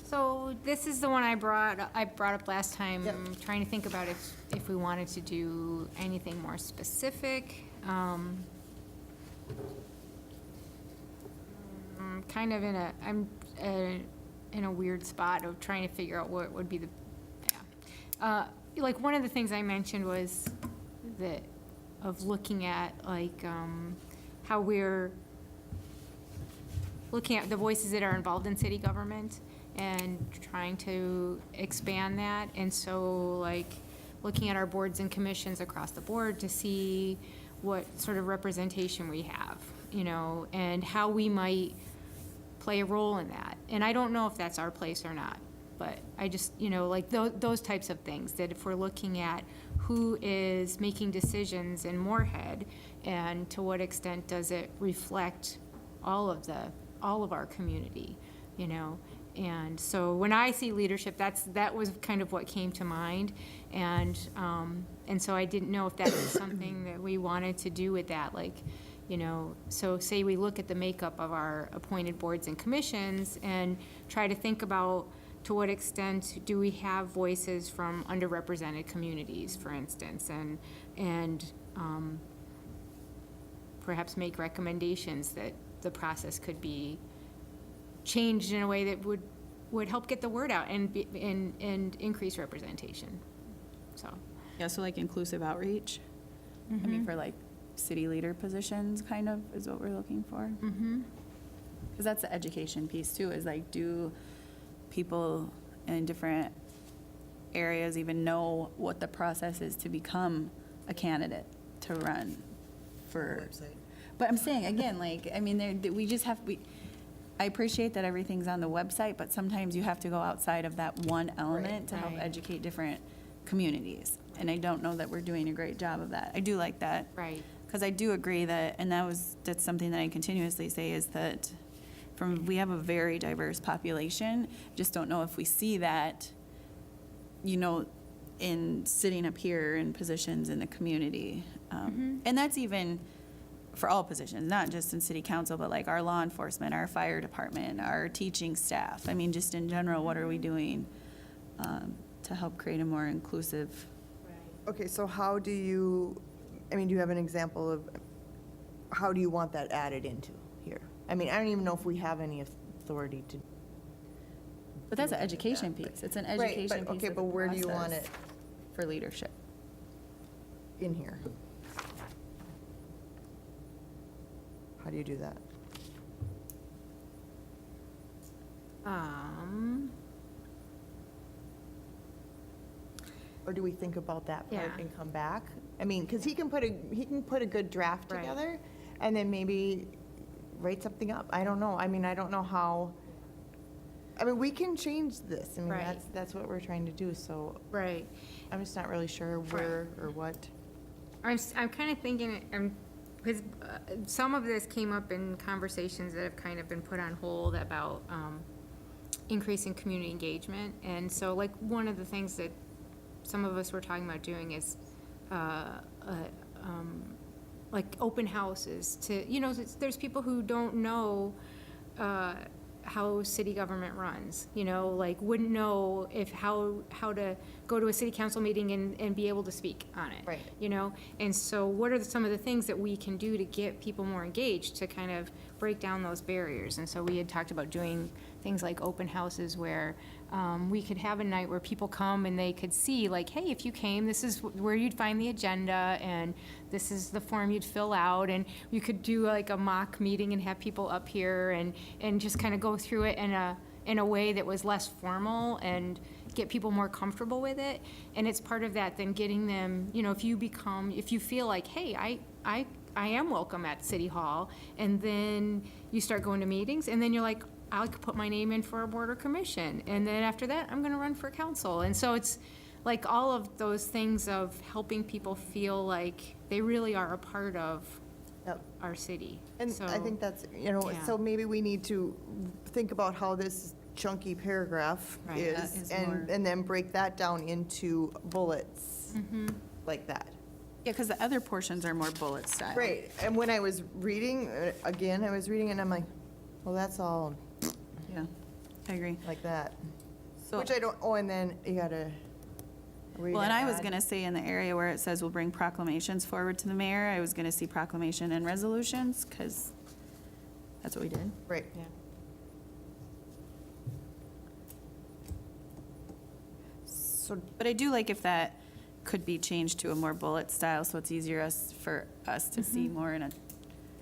So this is the one I brought up last time, Yep. trying to think about if we wanted to do anything more specific. Kind of I'm in a weird spot of trying to figure out what would be the, like, one of the things I mentioned was of looking at, like, how we're looking at the voices that are involved in city government and trying to expand that. And so, like, looking at our boards and commissions across the board to see what sort of representation we have, and how we might play a role in that. And I don't know if that's our place or not, but I just, like, those types of things, that if we're looking at who is making decisions in Moorhead, and to what extent does it reflect all of our community, And so when I see leadership, that was kind of what came to mind. And so I didn't know if that was something that we wanted to do with that, like, so say we look at the makeup of our appointed boards and commissions and try to think about, to what extent do we have voices from underrepresented communities, for instance, and perhaps make recommendations that the process could be changed in a way that would help get the word out and increase representation, so. Yeah, so like inclusive outreach, I mean, for like city leader positions, kind of, is what we're looking for. Because that's the education piece too, is like, do people in different areas even know what the process is to become a candidate to run for? But I'm saying, again, like, I mean, we just have, I appreciate that everything's on the website, but sometimes you have to go outside of that one element to help Right. educate different communities. And I don't know that we're doing a great job of that. I do like that. Right. Because I do agree that, and that's something that I continuously say, is that we have a very diverse population. Just don't know if we see that, in sitting up here in positions in the community. And that's even for all positions, not just in city council, but like our law enforcement, our fire department, our teaching staff. I mean, just in general, what are we doing to help create a more inclusive? Okay, so how do you have an example of, how do you want that added into here? I mean, I don't even know if we have any authority to. But that's an education piece. It's an education piece Okay, of but the where do you want process it for leadership. in here? How do you do that? Or do we think about that part Yeah. and come back? I mean, because he can put a good draft Right. together, and then maybe write something up. I don't know. I mean, I don't know how. I mean, we can change this. I mean, Right. that's what we're trying to do. So Right. I'm just not really sure where or what. I'm kind of thinking, because some of this came up in conversations that have kind of been put on hold about increasing community engagement. And so, like, one of the things that some of us were talking about doing is like open houses to, there's people who don't know how city government runs, like wouldn't know how to go to a city council meeting and be able to speak on it. Right. And so what are some of the things that we can do to get people more engaged, to kind of break down those barriers? And so we had talked about doing things like open houses where we could have a night where people come and they could see, like, hey, if you came, this is where you'd find the agenda, and this is the form you'd fill out, and you could do like a mock meeting and have people up here and just kind of go through it in a way that was less formal and get people more comfortable with it. And it's part of that, then getting them, you know, if you feel like, hey, I am welcome at City Hall, and then you start going to meetings, and then you're like, I could put my name in for a board or commission, and then after that, I'm gonna run for council. And so it's like all of those things of helping people feel like they really are a part of Yep. our city. And So- I think that's, you know, Yeah. so maybe we need to think about how this chunky paragraph Right, that is, is more- and then break that down into bullets like that. Yeah, because the other portions are more bullet style. Right, and when I was reading, again, I was reading and I'm like, well, that's all Yeah, I agree. like that. So- Which I don't, oh, and then you gotta. were you Well, and I was add? gonna say in the area where it says we'll bring proclamations forward to the mayor, I was gonna see proclamation and resolutions, because that's what we did. Right. So, But I do like if that could be changed to a more bullet style, so it's easier for us to see more in a,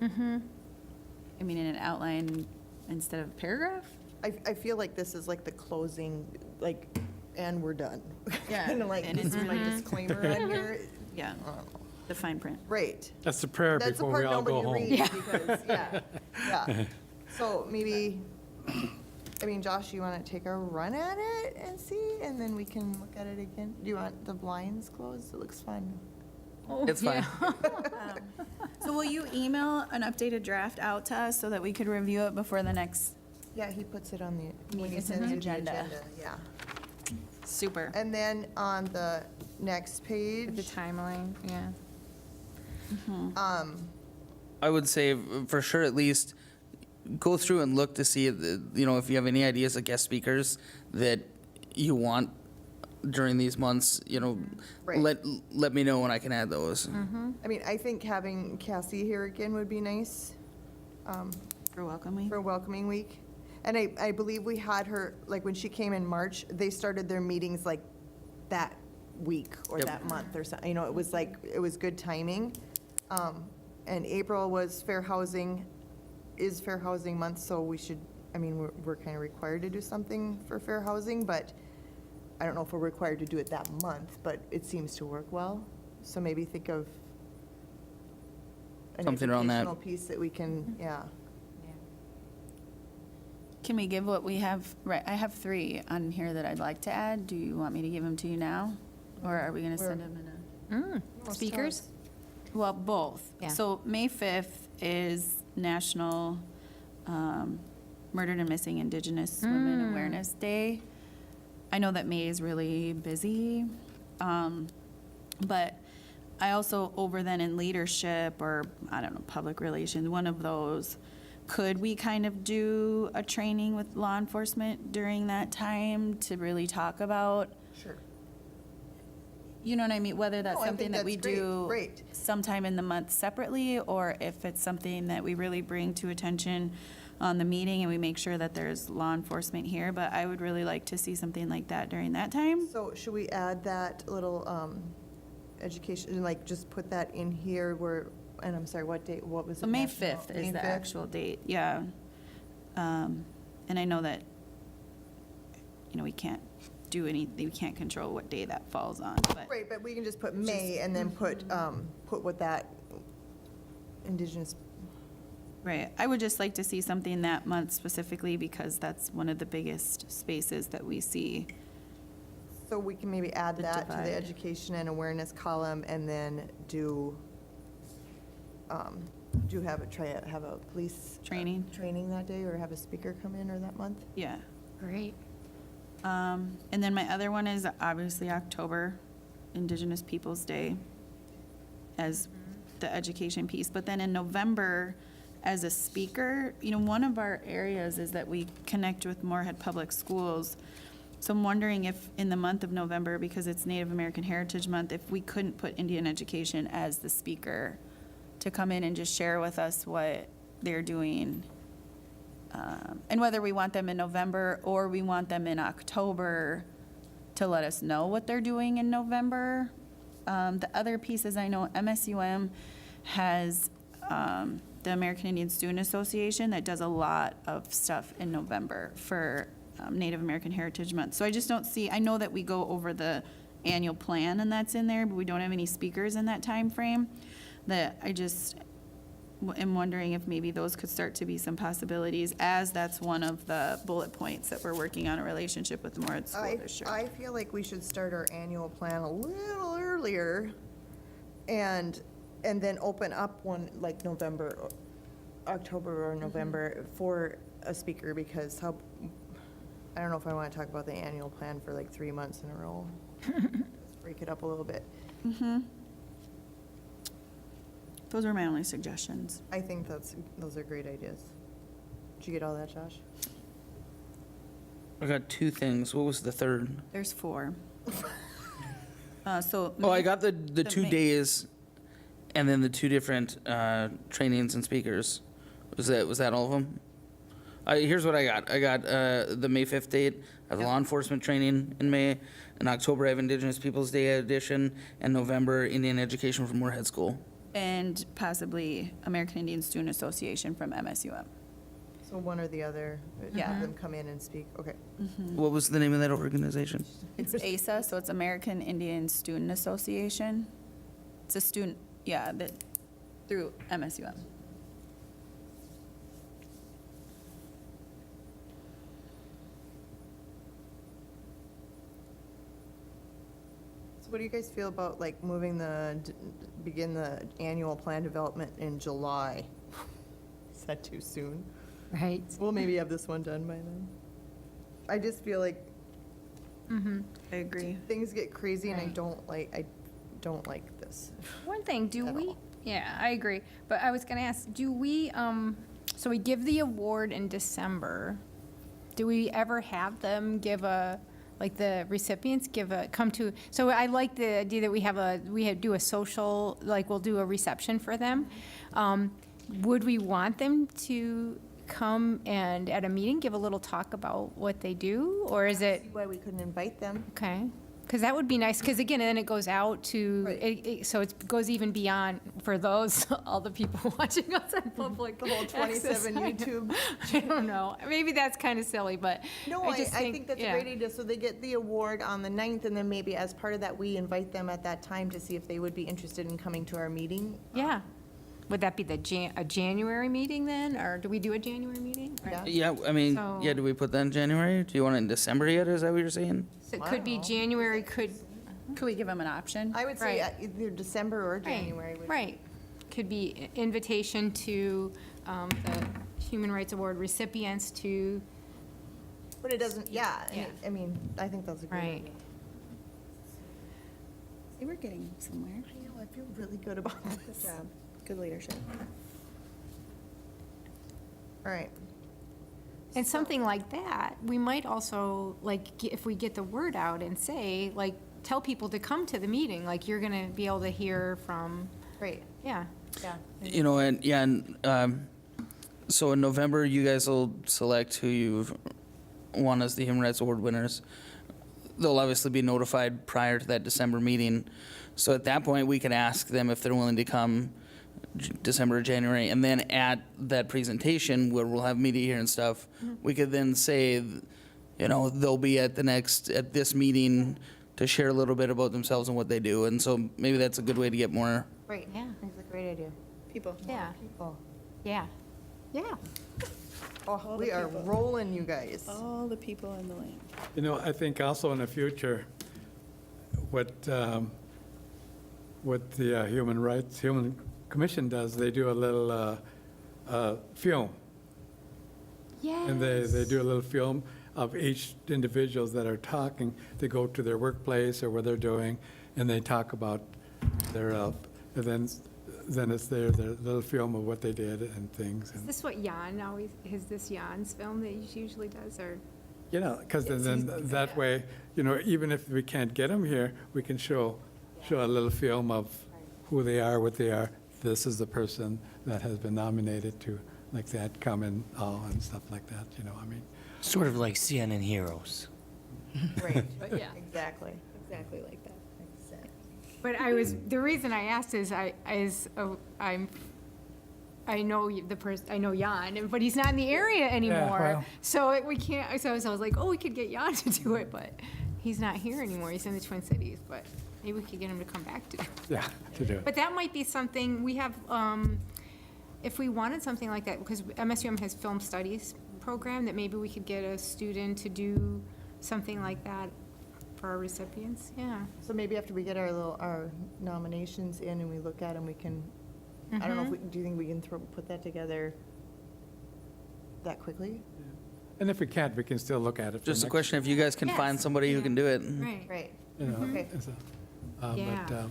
I mean, in an outline instead of a paragraph? I feel like this is like the closing, like, and we're done. Yeah, Kind of like, and this it's is my disclaimer on here. Yeah, the fine print. Right. That's the prayer That's the before part we all go nobody home. reads because, yeah. So maybe, I mean, Josh, you want to take a run at it and see, and then we can look at it again? Do you want the blinds closed? It looks fun. It's fine. So will you email an updated draft out to us so that we could review it before the next? Yeah, he puts it on the, when he It's in sends the you the agenda. agenda, yeah. Super. And then on the next The page, timeline, yeah. I would say for sure at least go through and look to see, you know, if you have any ideas of guest speakers that you want during these months, you know, Right. let me know and I can add those. I mean, I think having Cassie here again would be nice For welcoming. for welcoming week. And I believe we had her, like, when she came in March, they started their meetings like that week or Yep. that month or something, you know, it was like, it was good timing. And April was Fair Housing Month, so we should, I mean, we're kind of required to do something for fair housing, but I don't know if we're required to do it that month, but it seems to work well. So maybe think of an Something around that. educational piece that we can, yeah. Can we give what we have, right, I have 3 on here that I'd like to add. Do you want me to give them to you now? Or are we gonna send them in a? Speakers? Well, both. Yeah. So May 5th is National Murdered and Missing Indigenous Women Awareness Day. I know that May is really busy, but I also, over then in leadership or, I don't know, public relations, one of those, could we kind of do a training with law enforcement during that time to really talk about, Sure. you know what I mean? Whether that's No, I something think that we that's great, do great. sometime in the month separately, or if it's something that we really bring to attention on the meeting and we make sure that there's law enforcement here. But I would really like to see something like that during that time. So should we add that little education, like just put that in here where, and I'm sorry, what date, what was it? So May National- 5th May is the 5th? actual date, yeah. And I know that, you know, we can't do anything, we can't control what day that falls on, but. Right, but we can just put May and then put what that Indigenous, Right. I would just like to see something that month specifically because that's one of the biggest spaces that we see. so we can maybe add The that to divide. the education and awareness column and then have a police. Training. Training that day or have a speaker come in or that month? Yeah. Great. And then my other one is obviously October, Indigenous Peoples' Day, as the education piece. But then in November, as a speaker, you know, one of our areas is that we connect with Moorhead Public Schools. So I'm wondering if in the month of November, because it's Native American Heritage Month, if we couldn't put Indian education as the speaker to come in and just share with us what they're doing. And whether we want them in November or we want them in October to let us know what they're doing in November. The other piece is I know MSUM has the American Indian Student Association that does a lot of stuff in November for Native American Heritage Month. So I just don't see, I know that we go over the annual plan and that's in there, but we don't have any speakers in that time frame. That I just am wondering if maybe those could start to be some possibilities, as that's one of the bullet points that we're working on, a relationship with the Moorhead School District. I feel like we should start our annual plan a little earlier and then open up one like November, or October or November for a speaker, because I don't know if I want to talk about the annual plan for like 3 months in a row. Let's break it up a little bit. Those are my only suggestions. I think those are great ideas. Did you get all that, Josh? I got two things. What was the third? There's 4. So. Oh, I got the the 2 May- days and then the 2 different trainings and speakers. Was that all of them? Here's what I got. I got the May 5th date. I have law enforcement training in May. In October, I have Indigenous Peoples Day edition. And November, Indian Education from Moorhead School. And possibly American Indian Student Association from MSUM. So one or the other, Yeah. have them come in and speak, okay. What was the name of that organization? It's ASA, so it's American Indian Student Association. It's a student, through MSUM. So what do you guys feel about like moving begin the annual plan development in July? Is that too soon? Right. We'll maybe have this one done by then. I just feel like I agree. things get crazy and I Right. don't like this. One thing, do At we, all. yeah, I agree, but I was gonna ask, do we, so we give the award in December. Do we ever have them give like the recipients come to, so I like the idea that we do a social, like we'll do a reception for them. Would we want them to come and at a meeting, give a little talk about what they do, or is it? See why we couldn't invite them. Okay, because that would be nice, because again, then it goes out to, Right. so it goes even beyond for those, all the people watching us on public. The whole access. 27 YouTube. I don't know, maybe that's kind of silly, but No, I I just think that's a yeah. great idea. So they get the award on the 9th, and then maybe as part of that, we invite them at that time to see if they would be interested in coming to our meeting. Yeah. Would that be a January meeting then, or do we do a January meeting? Or- Yeah. Yeah, I mean, So- do we put that in January? Do you want it in December yet? Is that what you're saying? So it I could don't be know. January, could. Could we give them an option? I would say Right. either December or January. would- Right. Could be invitation to the Human Rights Award recipients to, But it doesn't, yeah, Yeah. I mean, I think that's a great right. idea. See, we're getting somewhere. I know, I feel really good about this. Good job. Good leadership. All right. And something like that, we might also, like, if we get the word out and say, like, tell people to come to the meeting, like, you're gonna be able to hear from, Great, yeah. yeah. You know, so in November, you guys will select who you want as the Human Rights Award winners. They'll obviously be notified prior to that December meeting. So at that point, we can ask them if they're willing to come December or January. And then at that presentation, where we'll have media here and stuff, we could then say, you know, they'll be at this meeting to share a little bit about themselves and what they do. And so maybe that's a good way to get more. Great, Yeah. that's a great idea. People. Yeah, People. yeah, yeah. Oh, we are rolling, you guys. All the people in the land. You know, I think also in the future, what the Human Commission does, they do a little film. Yes. And they do a little film of each individuals that are talking. They go to their workplace or what they're doing, and they talk about their, and then it's their little film of what they did and things. Is And, this what Jan always, is this Jan's film that he usually does, or? you know, because then that way, you know, even if we can't get them here, we can show a little film of who they are, what they are. This is the person that has been nominated to, like that, come and all and stuff like that, you know, I mean. Sort of like CNN Heroes. Right, Yeah. exactly. Exactly like that. But the reason I asked is I'm I know I know Jan, but he's not in the area anymore. well. So we can't, so I was like, oh, we could get Jan to do it, but he's not here anymore. He's in the Twin Cities, but maybe we could get him to come back to do it. Yeah, to do it. But that might be something, we have, if we wanted something like that, because MSUM has film studies program, that maybe we could get a student to do something like that for our recipients, yeah. So maybe after we get our nominations in and we look at them, we can, I don't know, do you think we can put that together that quickly? And if we can't, we can still look at it. for Just a next- question if you guys can Yes, find somebody who yeah. can do it. Right. Right. You know, Okay. it's a- Yeah. but,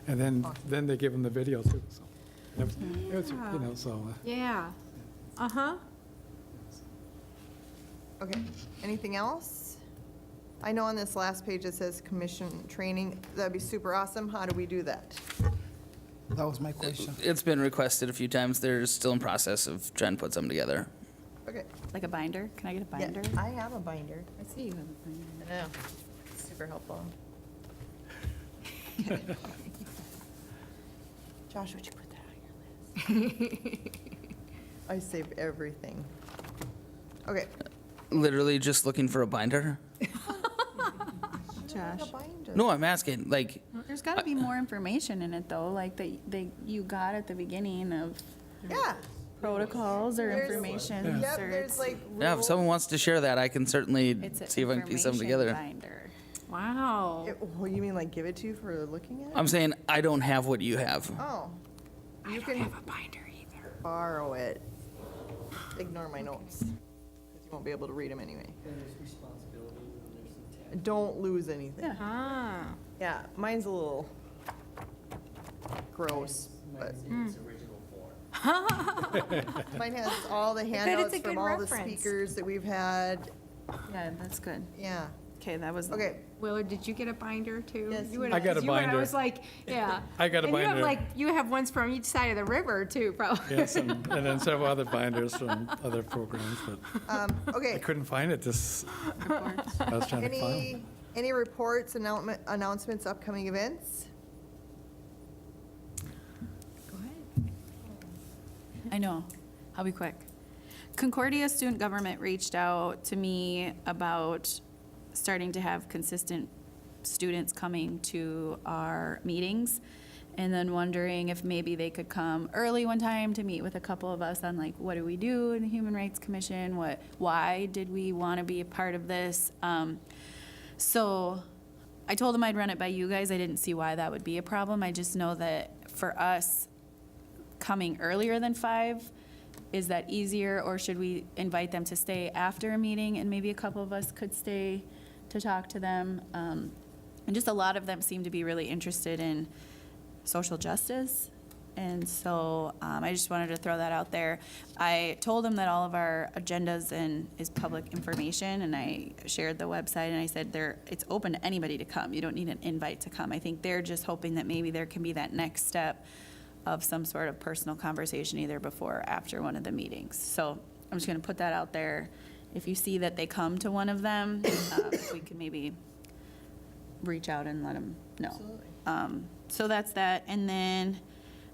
and then they give them the video too, so. It's, you know, so, Yeah. Uh-huh. Okay, anything else? I know on this last page it says commission training. That'd be super awesome. How do we do that? That was my question. It's been requested a few times. They're still in process of trying to put something together. Okay. Like a binder? Can I get a Yeah, binder? I have a binder. I see you have a binder. I know. It's super helpful. Josh, would you put that on your list? I save everything. Okay. Literally just looking for a binder? Josh. A binder. No, I'm asking, like, There's got to be more information in it, though, like that you got at the beginning of Yeah. protocols or There's- information. Yep, there's like yeah, if rules. someone wants to share that, I can certainly It's an see if I can piece something information together. binder. Wow. Well, you mean like give it to you for looking at? I'm saying I don't have what you have. Oh. You can a binder either. borrow it. Ignore my notes, because you won't be able to read them anyway. Don't lose anything. Yeah. Ah. Yeah, mine's a little gross, but. Mine has all the it's a handouts good from all the reference. speakers that we've had. Yeah, that's good. Yeah, Okay, that was. okay. Willard, did you get a binder too? Yes, You would I have- got a 'cause you would- binder. I was like, yeah. I got a And you have binder. like, you have ones from each side of the river too, probably. yes, and then several other binders from other programs, but I Okay, couldn't find it, this, I was trying to find. any reports, announcements, upcoming events? Go ahead. I know. I'll be quick. Concordia Student Government reached out to me about starting to have consistent students coming to our meetings, and then wondering if maybe they could come early one time to meet with a couple of us on like, what do we do in the Human Rights Commission? Why did we want to be a part of this? So I told them I'd run it by you guys. I didn't see why that would be a problem. I just know that for us, coming earlier than 5, is that easier, or should we invite them to stay after a meeting and maybe a couple of us could stay to talk to them? And just a lot of them seem to be really interested in social justice. And so I just wanted to throw that out there. I told them that all of our agendas is public information, and I shared the website, and I said it's open to anybody to come. You don't need an invite to come. I think they're just hoping that maybe there can be that next step of some sort of personal conversation either before or after one of the meetings. So I'm just going to put that out there. If you see that they come to one of them, if we can maybe reach out and let them know. So that's that. And then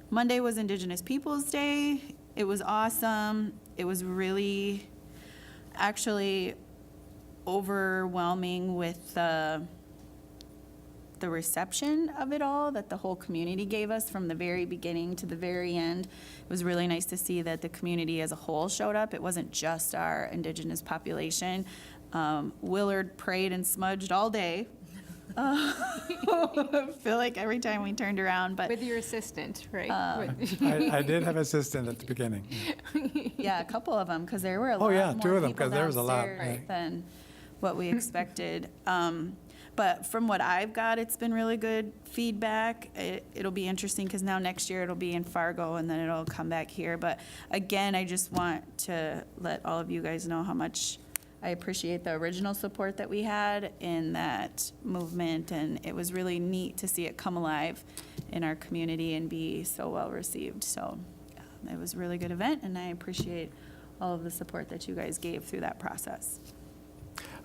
Monday was Indigenous Peoples Day. It was awesome. It was really actually overwhelming with the reception of it all that the whole community gave us from the very beginning to the very end. It was really nice to see that the community as a whole showed up. It wasn't just our Indigenous population. Willard prayed and smudged all day. I feel like every time we turned around, but With your assistant, right? I did have assistant at the beginning. yeah, a couple of them, because there were a Oh, lot yeah, more 2 of them, people 'cause there was a lot, downstairs right. than what we expected. But from what I've got, it's been really good feedback. It'll be interesting, because now next year it'll be in Fargo, and then it'll come back here. But again, I just want to let all of you guys know how much I appreciate the original support that we had in that movement, and it was really neat to see it come alive in our community and be so well received. So it was a really good event, and I appreciate all of the support that you guys gave through that process.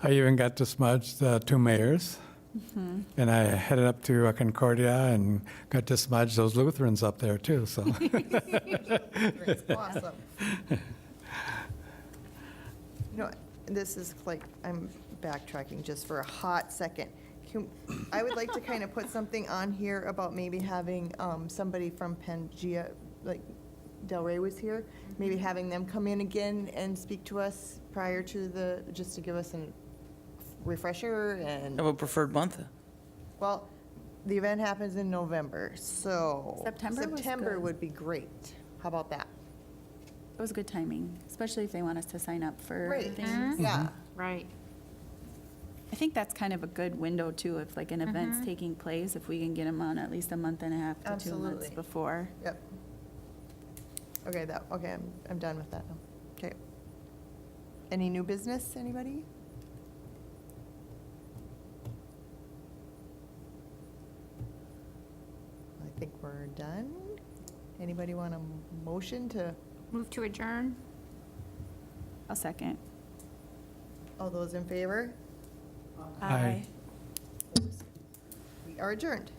I even got to smudge the 2 mayors. And I headed up to Concordia and got to smudge those Lutherans up there too, so. Awesome. You know, this is like, I'm backtracking just for a hot second. I would like to kind of put something on here about maybe having somebody from Pangea, like Del Rey was here, maybe having them come in again and speak to us prior to just to give us a refresher and, Have a preferred month? well, the event happens in November, so. September was September good. would be great. How about that? It was good timing, especially if they want us to sign up for Right. things. Yeah. Right. I think that's kind of a good window too, if like an event's taking place, if we can get them on at least a month and a half to 2 months Absolutely. before. Yep. Okay, I'm done with that now. Okay. Any new business, anybody? I think we're done. Anybody want a motion to, Move to adjourn? I'll second. all those in favor? Aye. We are adjourned.